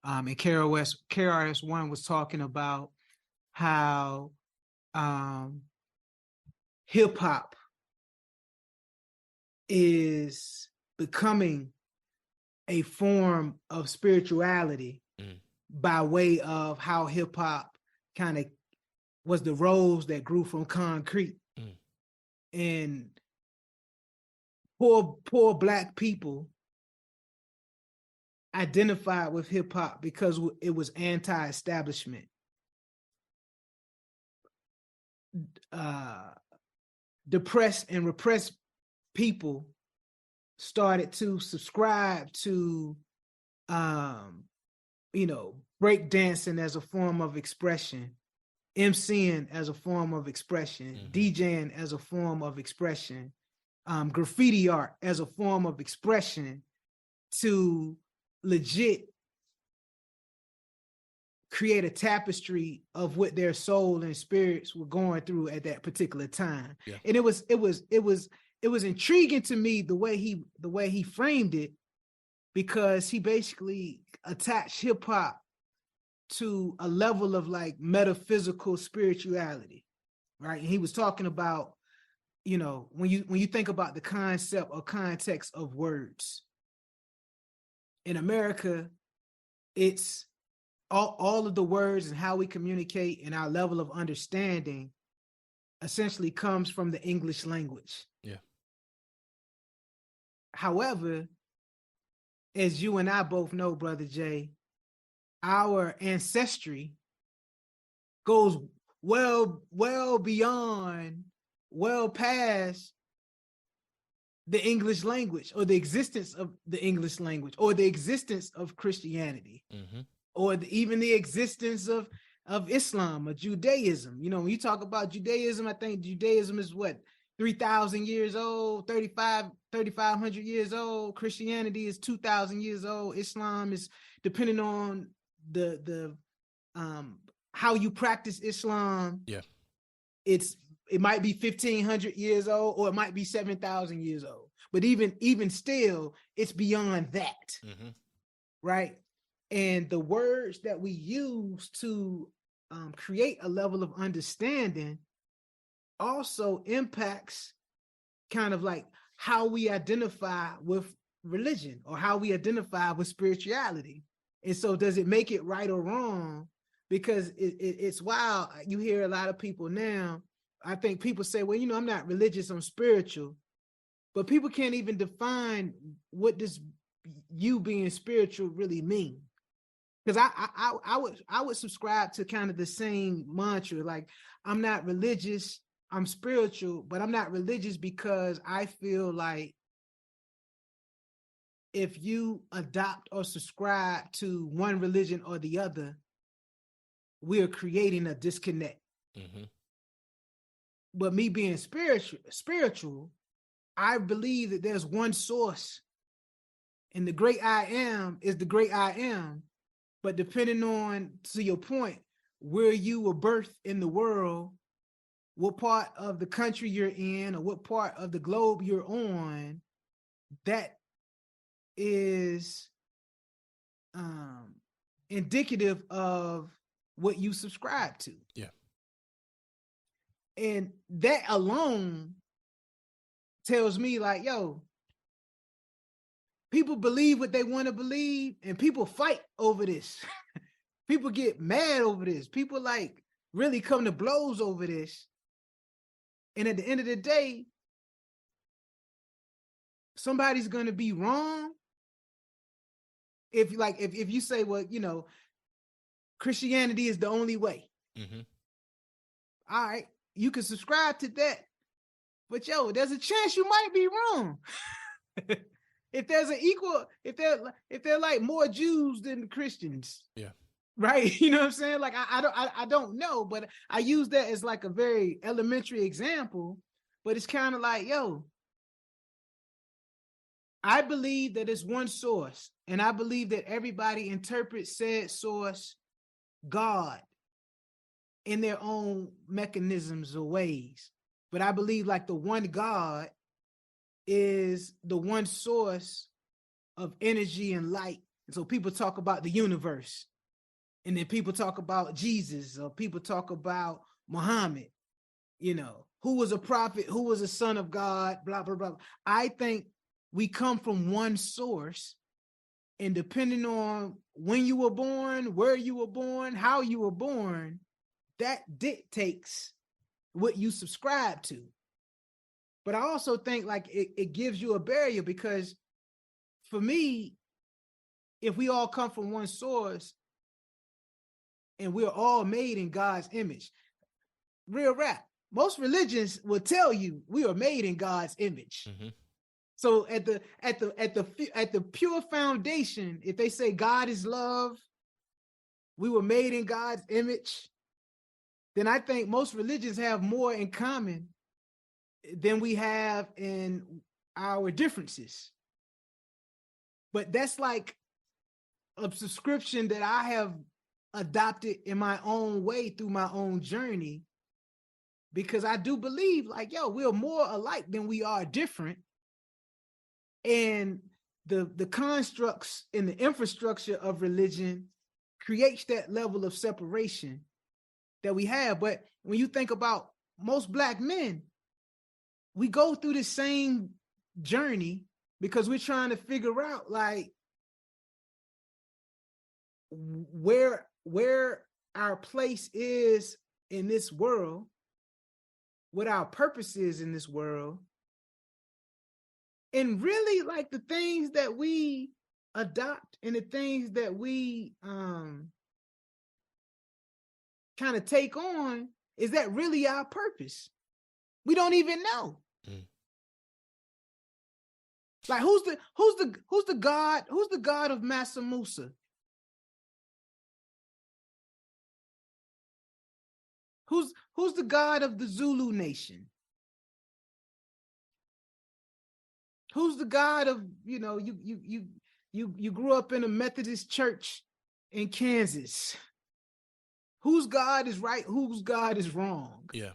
and KRS-One was talking about how hip hop is becoming a form of spirituality by way of how hip hop kind of was the rose that grew from concrete. And poor black people identified with hip hop because it was anti-establishment. Depressed and repressed people started to subscribe to, break dancing as a form of expression, MCing as a form of expression, DJing as a form of expression, graffiti art as a form of expression, to legit create a tapestry of what their soul and spirits were going through at that particular time. Yeah. And it was intriguing to me the way he framed it, because he basically attached hip hop to a level of like metaphysical spirituality, right? And he was talking about, when you think about the concept or context of words in America, it's all of the words and how we communicate and our level of understanding essentially comes from the English language. Yeah. However, as you and I both know, Brother Jay, our ancestry goes well beyond, well past the English language, or the existence of the English language, or the existence of Christianity, or even the existence of Islam or Judaism. When you talk about Judaism, I think Judaism is what, 3,000 years old, 3,500 years old. Christianity is 2,000 years old. Islam is, depending on the how you practice Islam. Yeah, it might be 1,500 years old, or it might be 7,000 years old. But even still, it's beyond that, right? And the words that we use to create a level of understanding also impacts kind of like how we identify with religion or how we identify with spirituality. And so does it make it right or wrong? Because it's wild. You hear a lot of people now, I think people say, well, I'm not religious, I'm spiritual. But people can't even define what does you being spiritual really mean. Because I would subscribe to kind of the same mantra, like, I'm not religious, I'm spiritual, but I'm not religious because I feel like if you adopt or subscribe to one religion or the other, we are creating a disconnect. But me being spiritual, I believe that there's one source, and the great I am is the great I am. But depending on, to your point, where you were birthed in the world, what part of the country you're in, or what part of the globe you're on, that is indicative of what you subscribe to. Yeah. And that alone tells me, like, yo, people believe what they want to believe, and people fight over this. People get mad over this. People like really come to blows over this. And at the end of the day, somebody's going to be wrong. If you say, well, Christianity is the only way. All right, you can subscribe to that. But there's a chance you might be wrong. If they're like more Jews than Christians. Yeah. Right. You know what I'm saying? Like, I don't know, but I use that as like a very elementary example, but it's kind of like, I believe that it's one source, and I believe that everybody interprets said source, God, in their own mechanisms or ways. But I believe like the one God is the one source of energy and light. And so people talk about the universe, and then people talk about Jesus, or people talk about Muhammad, who was a prophet, who was a son of God, blah, blah, blah. I think we come from one source, and depending on when you were born, where you were born, how you were born, that dictates what you subscribe to. But I also think like it gives you a barrier, because for me, if we all come from one source and we're all made in God's image, real rap, most religions will tell you we are made in God's image. Mm-hmm. So at the pure foundation, if they say God is love, we were made in God's image, then I think most religions have more in common than we have in our differences. But that's like a subscription that I have adopted in my own way through my own journey, because I do believe like, we're more alike than we are different. And the constructs and the infrastructure of religion creates that level of separation that we have. But when you think about most Black men, we go through the same journey because we're trying to figure out like where our place is in this world, what our purpose is in this world. And really like the things that we adopt and the things that we kind of take on, is that really our purpose? We don't even know. Mm. Like who's the God of Mansa Musa? Who's the God of the Zulu nation? Who's the God of, you grew up in a Methodist church in Kansas. Whose God is right? Whose God is wrong? Yeah.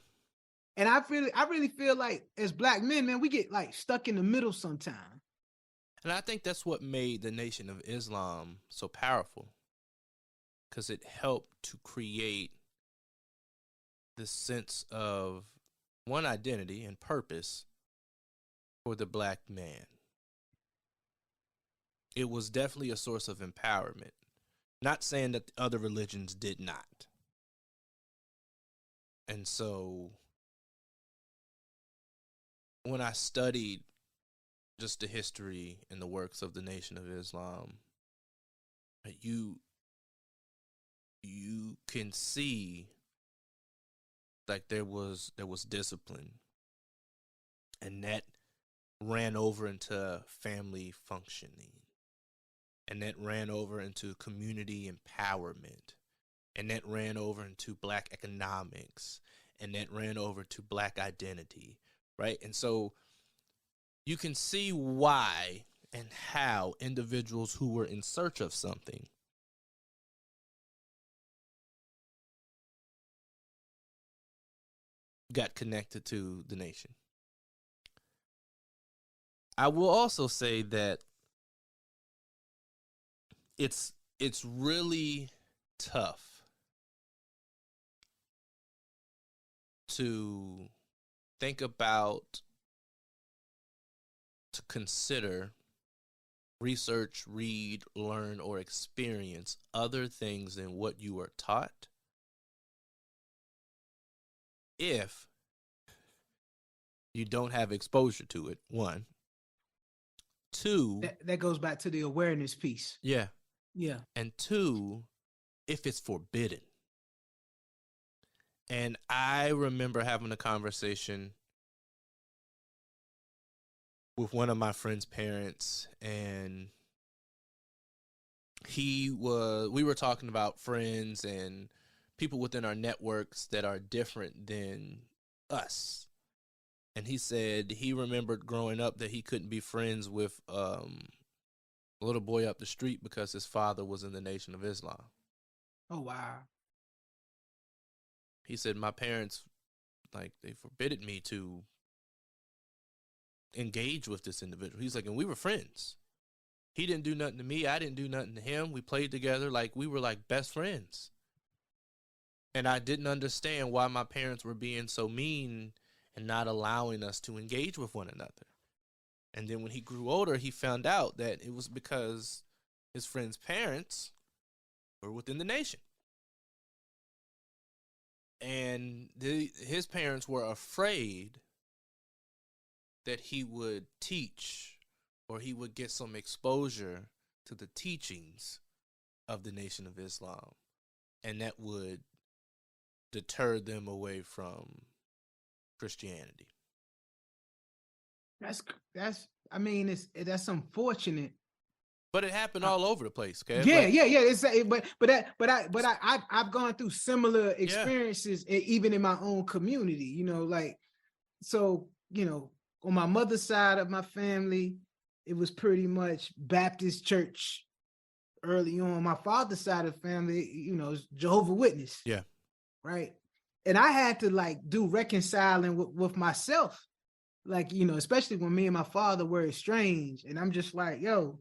And I really feel like as Black men, man, we get like stuck in the middle sometimes. And I think that's what made the Nation of Islam so powerful, because it helped to create this sense of one identity and purpose for the Black man. It was definitely a source of empowerment. Not saying that the other religions did not. And so when I studied just the history and the works of the Nation of Islam, you can see like there was discipline, and that ran over into family functioning, and that ran over into community empowerment, and that ran over into Black economics, and that ran over to Black identity, right? And so you can see why and how individuals who were in search of something got connected to the nation. I will also say that it's really tough to think about, to consider, research, read, learn, or experience other things than what you are taught if you don't have exposure to it, one. Two, that goes back to the awareness piece. Yeah. Yeah. And two, if it's forbidden. And I remember having a conversation with one of my friend's parents, and we were talking about friends and people within our networks that are different than us. And he said he remembered growing up that he couldn't be friends with a little boy up the street because his father was in the Nation of Islam. Oh, wow. He said my parents, like, they forbidden me to engage with this individual. He's like, and we were friends. He didn't do nothing to me. I didn't do nothing to him. We played together like we were like best friends. And I didn't understand why my parents were being so mean and not allowing us to engage with one another. And then when he grew older, he found out that it was because his friend's parents were within the nation. And his parents were afraid that he would teach or he would get some exposure to the teachings of the Nation of Islam. And that would deter them away from Christianity. That's that's unfortunate. But it happened all over the place, Kev. Yeah, like, yeah. I've gone through similar experiences, even in my own community. You know, like, so, you know, on my mother's side of my family, it was pretty much Baptist church early on. My father's side of the family, you know, is Jehovah's Witness. Yeah. Right. And I had to like do reconciling with myself, like, you know, especially when me and my father were estranged. And I'm just like, yo,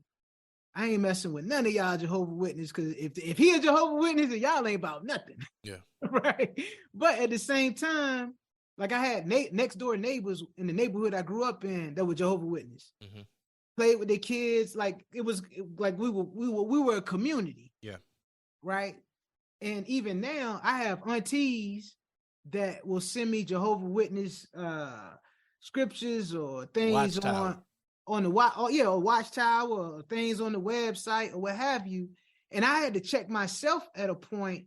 I ain't messing with none of y'all Jehovah's Witness, because if he a Jehovah's Witness, then y'all ain't about nothing. Yeah. Right. But at the same time, like, I had next door neighbors in the neighborhood I grew up in that were Jehovah's Witness. Mm-hmm. Played with their kids, like it was like we were a community. Yeah. Right. And even now, I have aunties that will send me Jehovah's Witness scriptures or things on the Watchtower, or things on the website or what have you. And I had to check myself at a point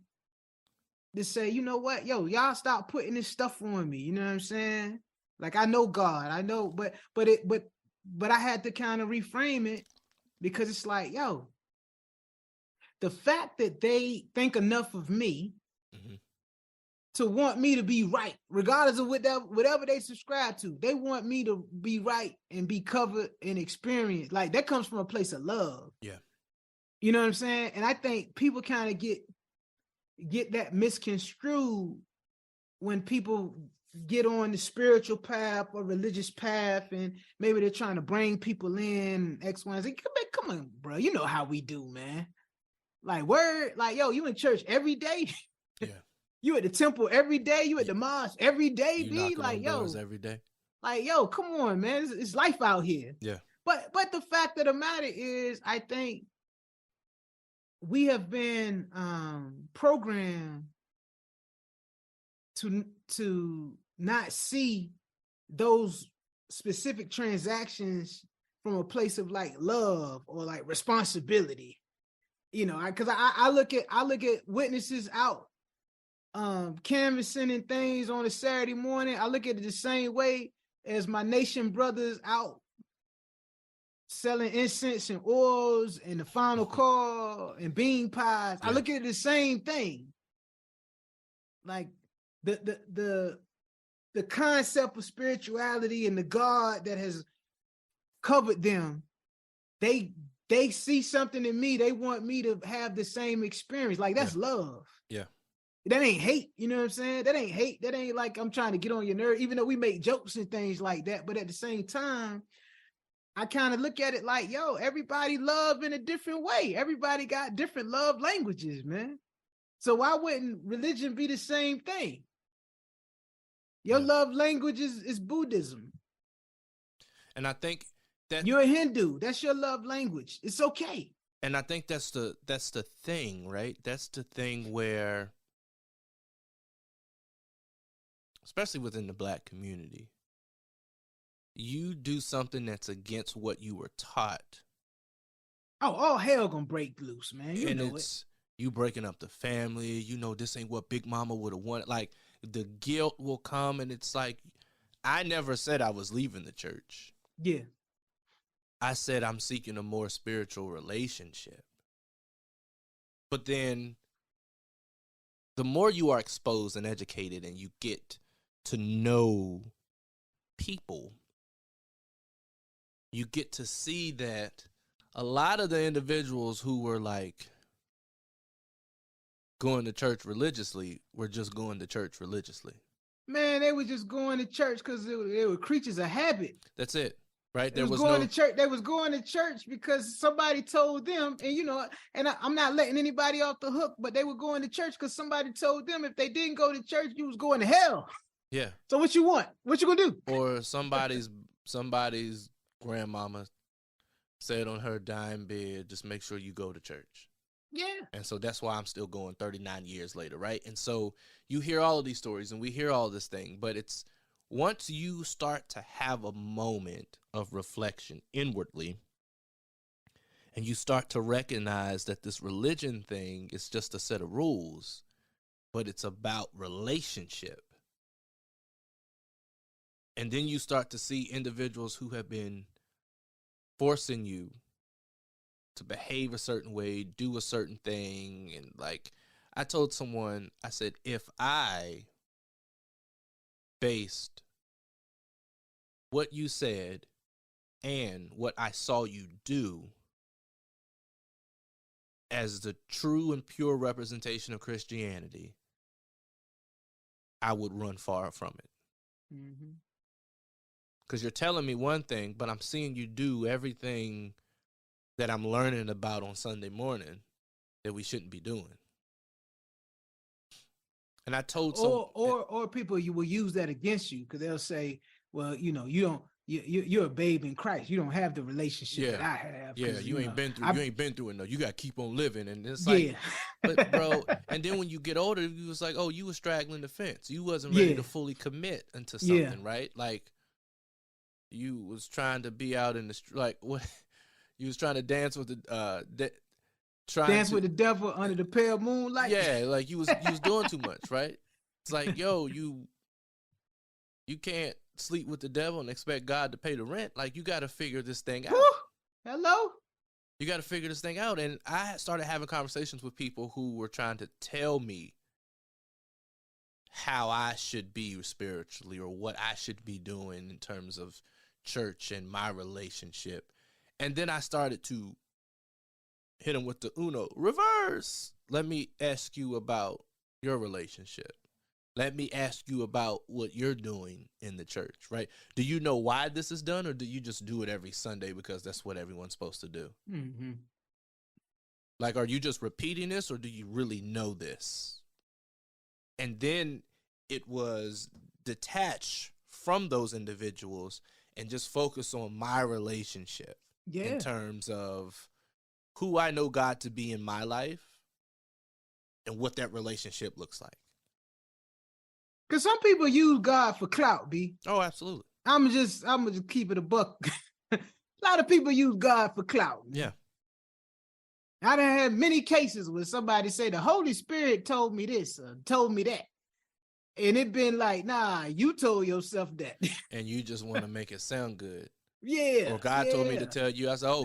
to say, you know what, yo, y'all stop putting this stuff on me. You know what I'm saying? Like, I know God, I know, but I had to kind of reframe it, because it's like, yo, the fact that they think enough of me mm-hmm. to want me to be right, regardless of whatever they subscribe to, they want me to be right and be covered and experienced. Like, that comes from a place of love. Yeah. You know what I'm saying? And I think people kind of get that misconstrued when people get on the spiritual path or religious path, and maybe they're trying to bring people in X, Y, and Z. Come on, bro. You know how we do, man. Like, word, like, yo, you in church every day. Yeah. You at the temple every day. You at the mosque every day. You Be like, yo, every day. Like, yo, come on, man. It's life out here. Yeah. But the fact of the matter is, I think we have been programmed to not see those specific transactions from a place of like love or like responsibility. You know, because I look at witnesses out canvassing and things on a Saturday morning. I look at it the same way as my nation brothers out selling incense and oils and the final call and bean pies. Yeah. I look at it the same thing. Like the concept of spirituality and the God that has covered them, they see something in me. They want me to have the same experience. Like, that's love. Yeah. That ain't hate. You know what I'm saying? That ain't hate. That ain't like I'm trying to get on your nerve, even though we make jokes and things like that. But at the same time, I kind of look at it like, yo, everybody love in a different way. Everybody got different love languages, man. So why wouldn't religion be the same thing? Your love language is Buddhism. And I think that you're a Hindu. That's your love language. It's okay. And I think that's the thing, right? That's the thing where, especially within the Black community, you do something that's against what you were taught. Oh, all hell gonna break loose, man. You know it. You breaking up the family. You know, this ain't what Big Mama would have wanted. Like, the guilt will come, and it's like, I never said I was leaving the church. Yeah. I said I'm seeking a more spiritual relationship. But then the more you are exposed and educated and you get to know people, you get to see that a lot of the individuals who were like going to church religiously were just going to church religiously. Man, they were just going to church because they were creatures of habit. That's it, right? They was going to church. They was going to church because somebody told them, and I'm not letting anybody off the hook, but they were going to church because somebody told them if they didn't go to church, you was going to hell. Yeah. So what you want? What you gonna do? Or somebody's grandmama said on her dying bed, just make sure you go to church. Yeah. And so that's why I'm still going 39 years later, right? And so you hear all of these stories and we hear all this thing, but it's once you start to have a moment of reflection inwardly and you start to recognize that this religion thing is just a set of rules, but it's about relationship. And then you start to see individuals who have been forcing you to behave a certain way, do a certain thing. And like I told someone, I said, if I based what you said and what I saw you do as the true and pure representation of Christianity, I would run far from it. Mm-hmm. Because you're telling me one thing, but I'm seeing you do everything that I'm learning about on Sunday morning that we shouldn't be doing. And I told or people you will use that against you because they'll say, well, you're a babe in Christ. You don't have the relationship that I have. Yeah, you ain't been through it. No, you got to keep on living. And it's like, but bro, and then when you get older, you was like, oh, you was straddling the fence. You wasn't ready to fully commit into something, right? Like you was trying to be out in the like what you was trying to dance with the with the devil under the pale moonlight. Yeah, like you was doing too much, right? It's like, yo, you can't sleep with the devil and expect God to pay the rent. Like you got to figure this thing out. Hello? You got to figure this thing out. And I started having conversations with people who were trying to tell me how I should be spiritually or what I should be doing in terms of church and my relationship. And then I started to hit them with the Uno reverse. Let me ask you about your relationship. Let me ask you about what you're doing in the church, right? Do you know why this is done, or do you just do it every Sunday because that's what everyone's supposed to do? Mm-hmm. Like, are you just repeating this, or do you really know this? And then it was detached from those individuals and just focus on my relationship in terms of who I know God to be in my life and what that relationship looks like. Because some people use God for clout, B. Oh, absolutely. I'm gonna just keep it a buck. A lot of people use God for clout. Yeah. I done had many cases where somebody say the Holy Spirit told me this or told me that. And it been like, nah, you told yourself that. And you just want to make it sound good. Yeah. Or God told me to tell you. I said, oh,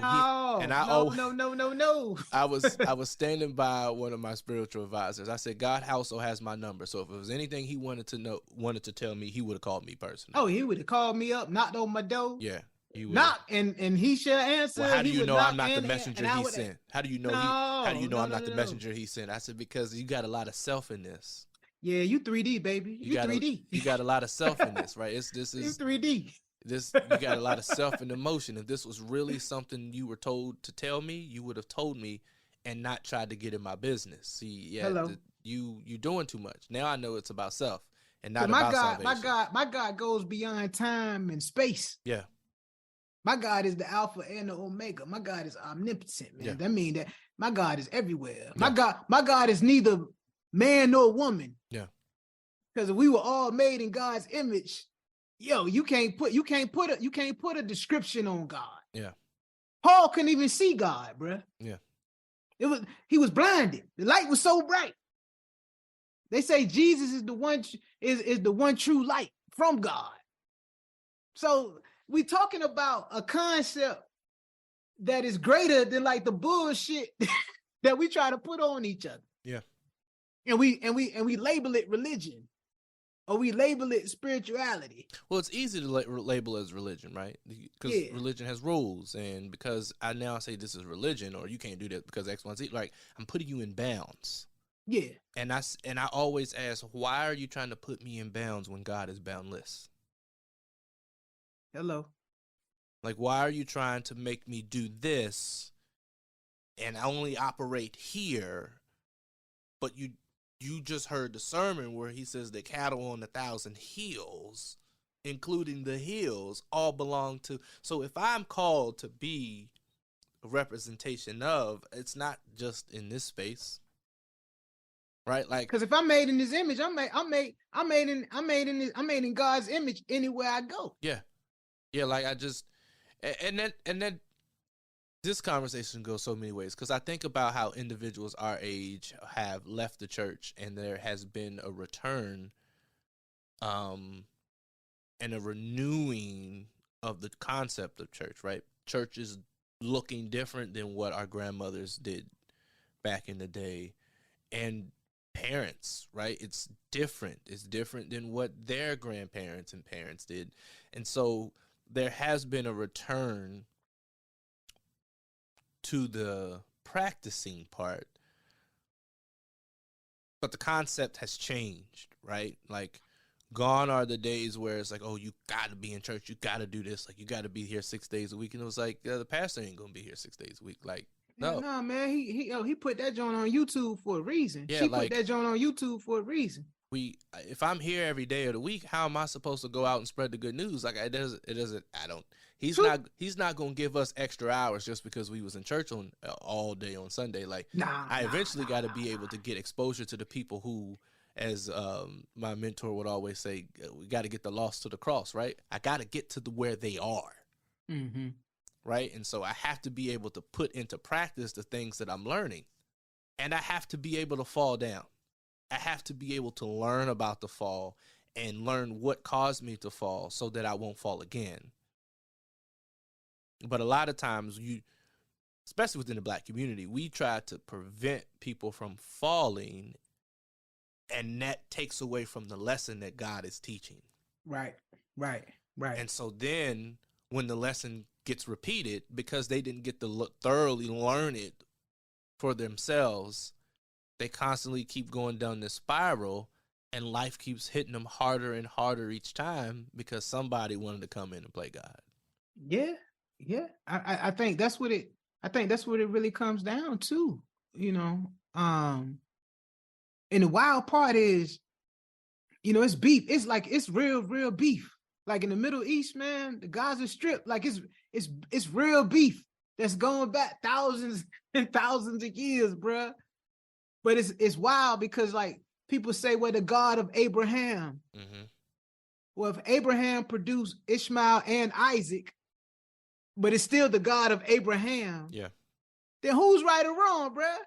no. I was standing by one of my spiritual advisors. I said, God also has my number. So if it was anything he wanted to tell me, he would have called me personally. Oh, he would have called me up, knocked on my door. Yeah. Knock and he shall answer. Well, how do you know I'm not the messenger he sent? How do you know I'm not the messenger he sent? I said, because you got a lot of self in this. Yeah, you 3D, baby. You 3D. You got a lot of self in this, right? You 3D. You got a lot of self and emotion. If this was really something you were told to tell me, you would have told me and not tried to get in my business. See, you doing too much. Now I know it's about self and not about salvation. My God goes beyond time and space. Yeah. My God is the Alpha and the Omega. My God is omnipotent, man. Yeah. That means that my God is everywhere. Yeah. My God is neither man nor woman. Yeah. Because if we were all made in God's image, you can't put a description on God. Yeah. Paul couldn't even see God, bruh. Yeah. He was blinded. The light was so bright. They say Jesus is the one true light from God. So we talking about a concept that is greater than like the bullshit that we try to put on each other. Yeah. And we label it religion. Or we label it spirituality. Well, it's easy to label as religion, right? Because religion has rules, and because I now say this is religion, or you can't do that because X, Y, Z. Like I'm putting you in bounds. Yeah. And I always ask, why are you trying to put me in bounds when God is boundless? Hello. Like, why are you trying to make me do this and only operate here? But you just heard the sermon where he says the cattle on 1,000 hills, including the hills, all belong to. So if I'm called to be a representation of, it's not just in this space, right? Like, because if I'm made in His image, I'm made in God's image anywhere I go. yeah, like I just, and then this conversation goes so many ways, because I think about how individuals our age have left the church, and there has been a return, and a renewing of the concept of church. Right, church is looking different than what our grandmothers did back in the day, and parents, right? It's different. It's different than what their grandparents and parents did, and so there has been a return to the practicing part, but the concept has changed, right? Like, gone are the days where it's like, oh, you got to be in church, you got to do this, like you got to be here 6 days a week, and it was like, the pastor ain't gonna be here 6 days a week. Like, no, nah, man, he put that joint on YouTube for a reason. Yeah, She like, put that joint on YouTube for a reason. if I'm here every day of the week, how am I supposed to go out and spread the good news? Like, it doesn't. I don't. He's not gonna give us extra hours just because we was in church on all day on Sunday. Like, I eventually got to be able to get exposure to the people who, as my mentor would always say, we got to get the lost to the cross, right? I got to get to where they are, Mm-hmm. right? And so I have to be able to put into practice the things that I'm learning, and I have to be able to fall down. I have to be able to learn about the fall and learn what caused me to fall so that I won't fall again. But a lot of times, especially within the Black community, we try to prevent people from falling, and that takes away from the lesson that God is teaching. Right. And so then when the lesson gets repeated, because they didn't get to thoroughly learn it for themselves, they constantly keep going down this spiral, and life keeps hitting them harder and harder each time because somebody wanted to come in and play God. Yeah. I think that's what it. I think that's what it really comes down to. You know. And the wild part is, it's beef. It's like it's real beef. Like in the Middle East, man, the Gaza Strip, like it's real beef that's going back thousands and thousands of years, bruh. But it's wild because, like, people say, well, the God of Abraham. Mm-hmm. Well, if Abraham produced Ishmael and Isaac, but it's still the God of Abraham, Yeah. then who's right or wrong, bruh?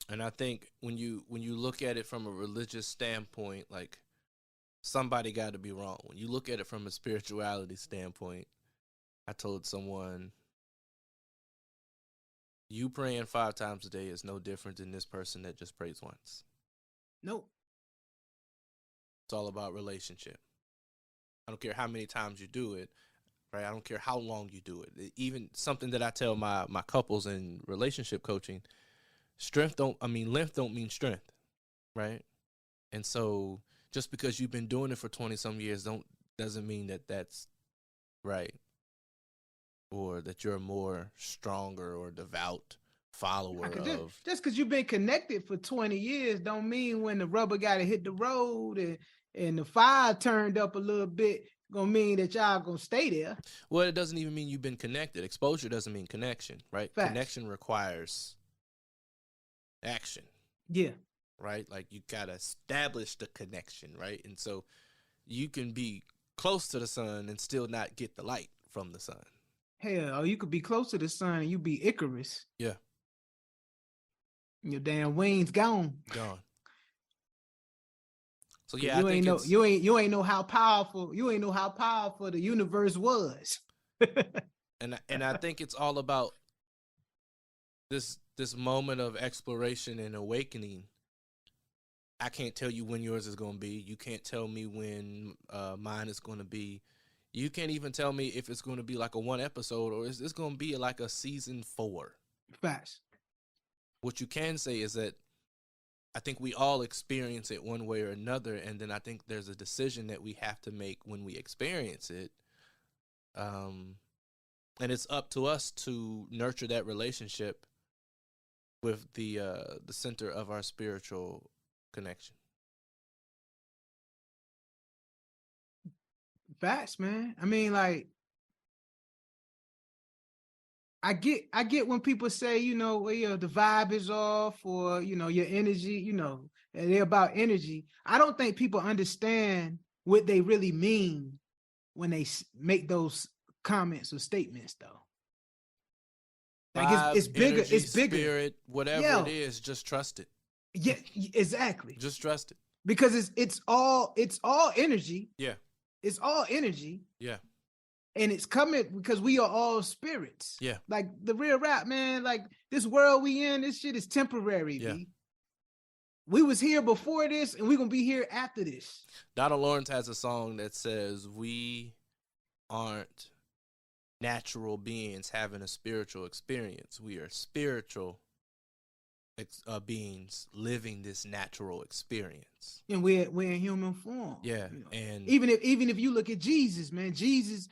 And I think when you look at it from a religious standpoint, like, somebody got to be wrong. When you look at it from a spirituality standpoint, I told someone, you praying 5 times a day is no different than this person that just prays once. Nope. It's all about relationship. I don't care how many times you do it, right? I don't care how long you do it. Even something that I tell my couples in relationship coaching, length don't mean strength, right? And so just because you've been doing it for 20 some years doesn't mean that that's right, or that you're a more stronger or devout follower of. Just because you've been connected for 20 years don't mean when the rubber got to hit the road and the fire turned up a little bit, gonna mean that y'all gonna stay there. Well, it doesn't even mean you've been connected. Exposure doesn't mean connection, right? Facts. Connection requires action. Yeah. Right? Like, you got to establish the connection, right? And so you can be close to the sun and still not get the light from the sun. Hell, you could be close to the sun and you be Icarus. Yeah. Your damn wings gone. So yeah, you ain't know how powerful the universe was. and I think it's all about this moment of exploration and awakening. I can't tell you when yours is going to be. You can't tell me when mine is going to be. You can't even tell me if it's going to be like a 1 episode or is this going to be like a season 4. Facts. What you can say is that I think we all experience it one way or another, and then I think there's a decision that we have to make when we experience it. And it's up to us to nurture that relationship with the center of our spiritual connection. Facts, man. I mean, like, I get when people say, well, the vibe is off, or your energy, and they're about energy. I don't think people understand what they really mean when they make those comments or statements, though. Like, it's bigger, energy, it's bigger. Spirit, whatever it is, just trust it. Yeah, exactly. Just trust it. Because it's all energy. Yeah. It's all energy. Yeah. And it's coming because we are all spirits. Yeah. Like the real rap, man, like this world we in, this shit is temporary, yeah. B. We was here before this, and we're going to be here after this. Donald Lawrence has a song that says, we aren't natural beings having a spiritual experience. We are spiritual beings living this natural experience. And we're in human form. Yeah. And even if you look at Jesus, man, Jesus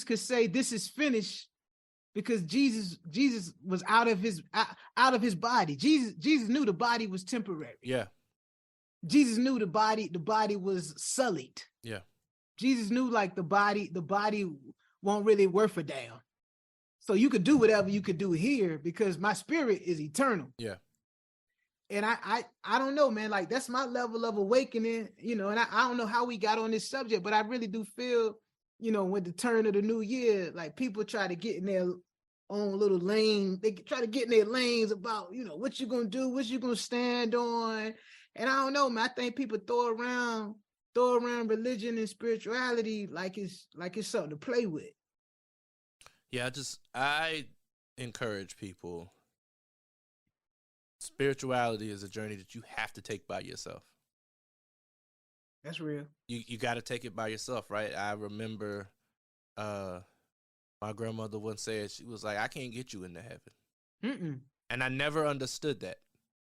could say this is finished because Jesus was out of his body. Jesus knew the body was temporary. Yeah. Jesus knew the body was sullied. Yeah. Jesus knew like the body won't really worth a damn. So you could do whatever you could do here because my spirit is eternal. Yeah. And I don't know, man, like that's my level of awakening, and I don't know how we got on this subject, but I really do feel, with the turn of the new year, like people try to get in their own little lane. They try to get in their lanes about, what you're going to do, what you're going to stand on. And I don't know, man, I think people throw around religion and spirituality like it's something to play with. Yeah, I encourage people. Spirituality is a journey that you have to take by yourself. That's real. You got to take it by yourself, right? I remember my grandmother once said, she was like, I can't get you into heaven. Mm-mm. And I never understood that,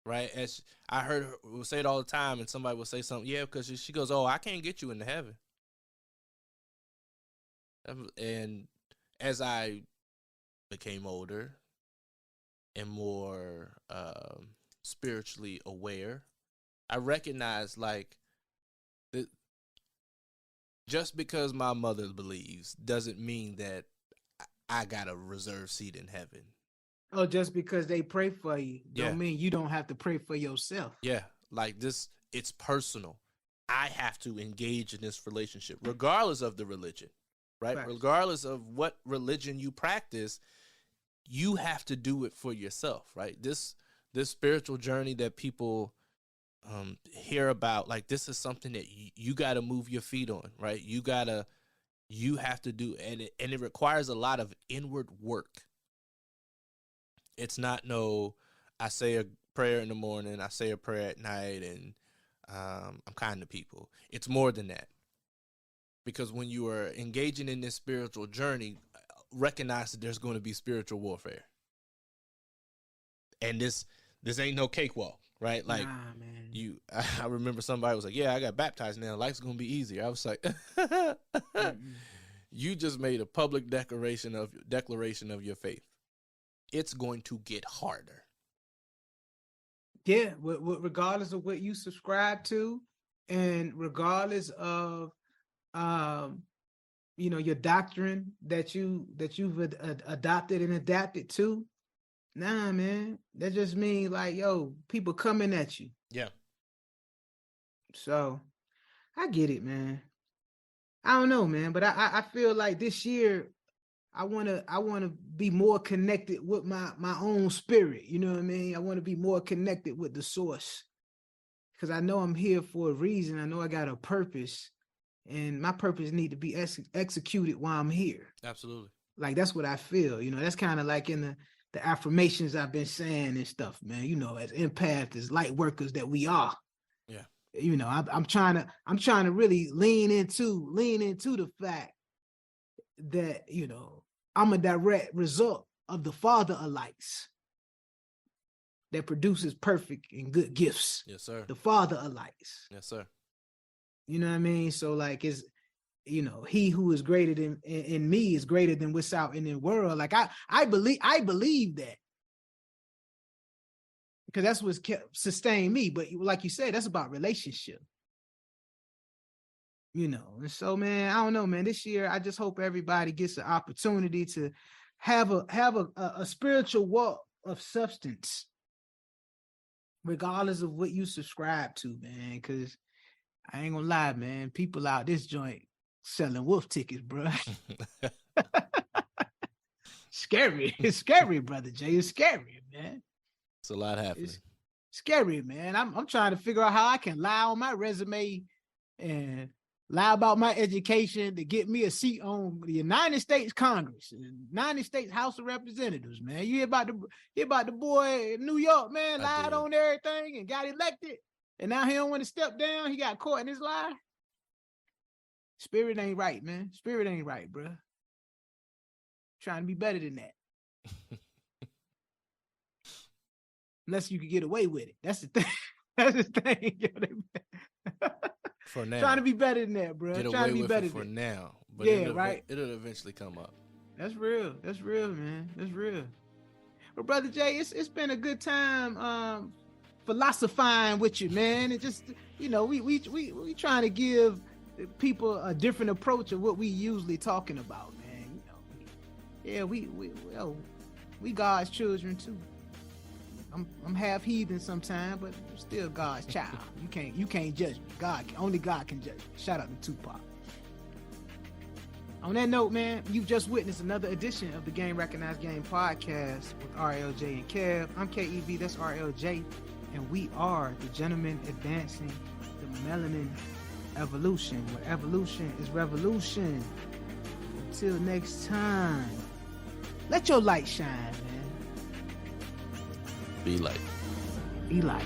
right? As I heard her say it all the time, and somebody would say something, yeah, because she goes, oh, I can't get you into heaven. And as I became older and more spiritually aware, I recognized like that just because my mother believes doesn't mean that I got a reserved seat in heaven. Oh, just because they pray for you don't mean you don't have to pray for yourself. Yeah, like this, it's personal. I have to engage in this relationship regardless of the religion, right? Regardless of what religion you practice, you have to do it for yourself, right? This spiritual journey that people hear about, like this is something that you got to move your feet on, right? You have to do, and it requires a lot of inward work. It's not I say a prayer in the morning, I say a prayer at night, and I'm kind to people. It's more than that. Because when you are engaging in this spiritual journey, recognize that there's going to be spiritual warfare. And this ain't no cakewalk, right? Like, nah, man. I remember somebody was like, yeah, I got baptized now. Life's going to be easier. I was like, you just made a public declaration of your faith. It's going to get harder. Yeah, regardless of what you subscribe to, and regardless of your doctrine that you've adopted and adapted to. Nah, man, that just means like, yo, people coming at you. Yeah. So I get it, man. I don't know, man, but I feel like this year I wanna be more connected with my own spirit. You know what I mean? I want to be more connected with the source, because I know I'm here for a reason. I know I got a purpose, and my purpose need to be executed while I'm here. Absolutely. Like that's what I feel. That's kind of like in the affirmations I've been saying and stuff, man. As empaths, as light workers that we are. Yeah. I'm trying to really lean into the fact that I'm a direct result of the Father of lights. that produces perfect and good gifts. Yes, sir. The Father of lights. Yes, sir. You know what I mean? So like it's, you know, he who is greater than in me is greater than what's out in the world. Like I believe that. Because that's what's kept sustained me. But like you said, that's about relationship. You know, and so man, I don't know, man. This year, I just hope everybody gets an opportunity to have a spiritual walk of substance, regardless of what you subscribe to, man. Because I ain't gonna lie, man. People out this joint selling wolf tickets, bro. Scary. It's scary, brother Jay. It's scary, man. It's a lot happening. It's scary, man. I'm trying to figure out how I can lie on my resume and lie about my education to get me a seat on the United States Congress, the United States House of Representatives, man. You hear about the boy in New York, man, lied on everything and got elected, and now he don't want to step down. He got caught in his lie. Spirit ain't right, man. Spirit ain't right, bro. Trying to be better than that. Unless you could get away with it. That's the thing. That's the thing. For now. Trying to be better than that, bro. Get Trying to be with better it for than now. But yeah, right. It'll eventually come up. That's real. That's real, man. That's real. But brother Jay, it's been a good time philosophizing with you, man. It just, you know, we trying to give people a different approach of what we usually talking about, man. You know, yeah, we God's children too. I'm half heathen sometimes, but I'm still God's child. You can't judge me. Only God can judge me. Shout out to Tupac. On that note, man, you've just witnessed another edition of the Game Recognized Game podcast with RLJ and Kev. I'm KEV, that's RLJ, and we are the gentlemen advancing the melanin evolution, where evolution is revolution. Until next time, let your light shine, man. Be light. Be light.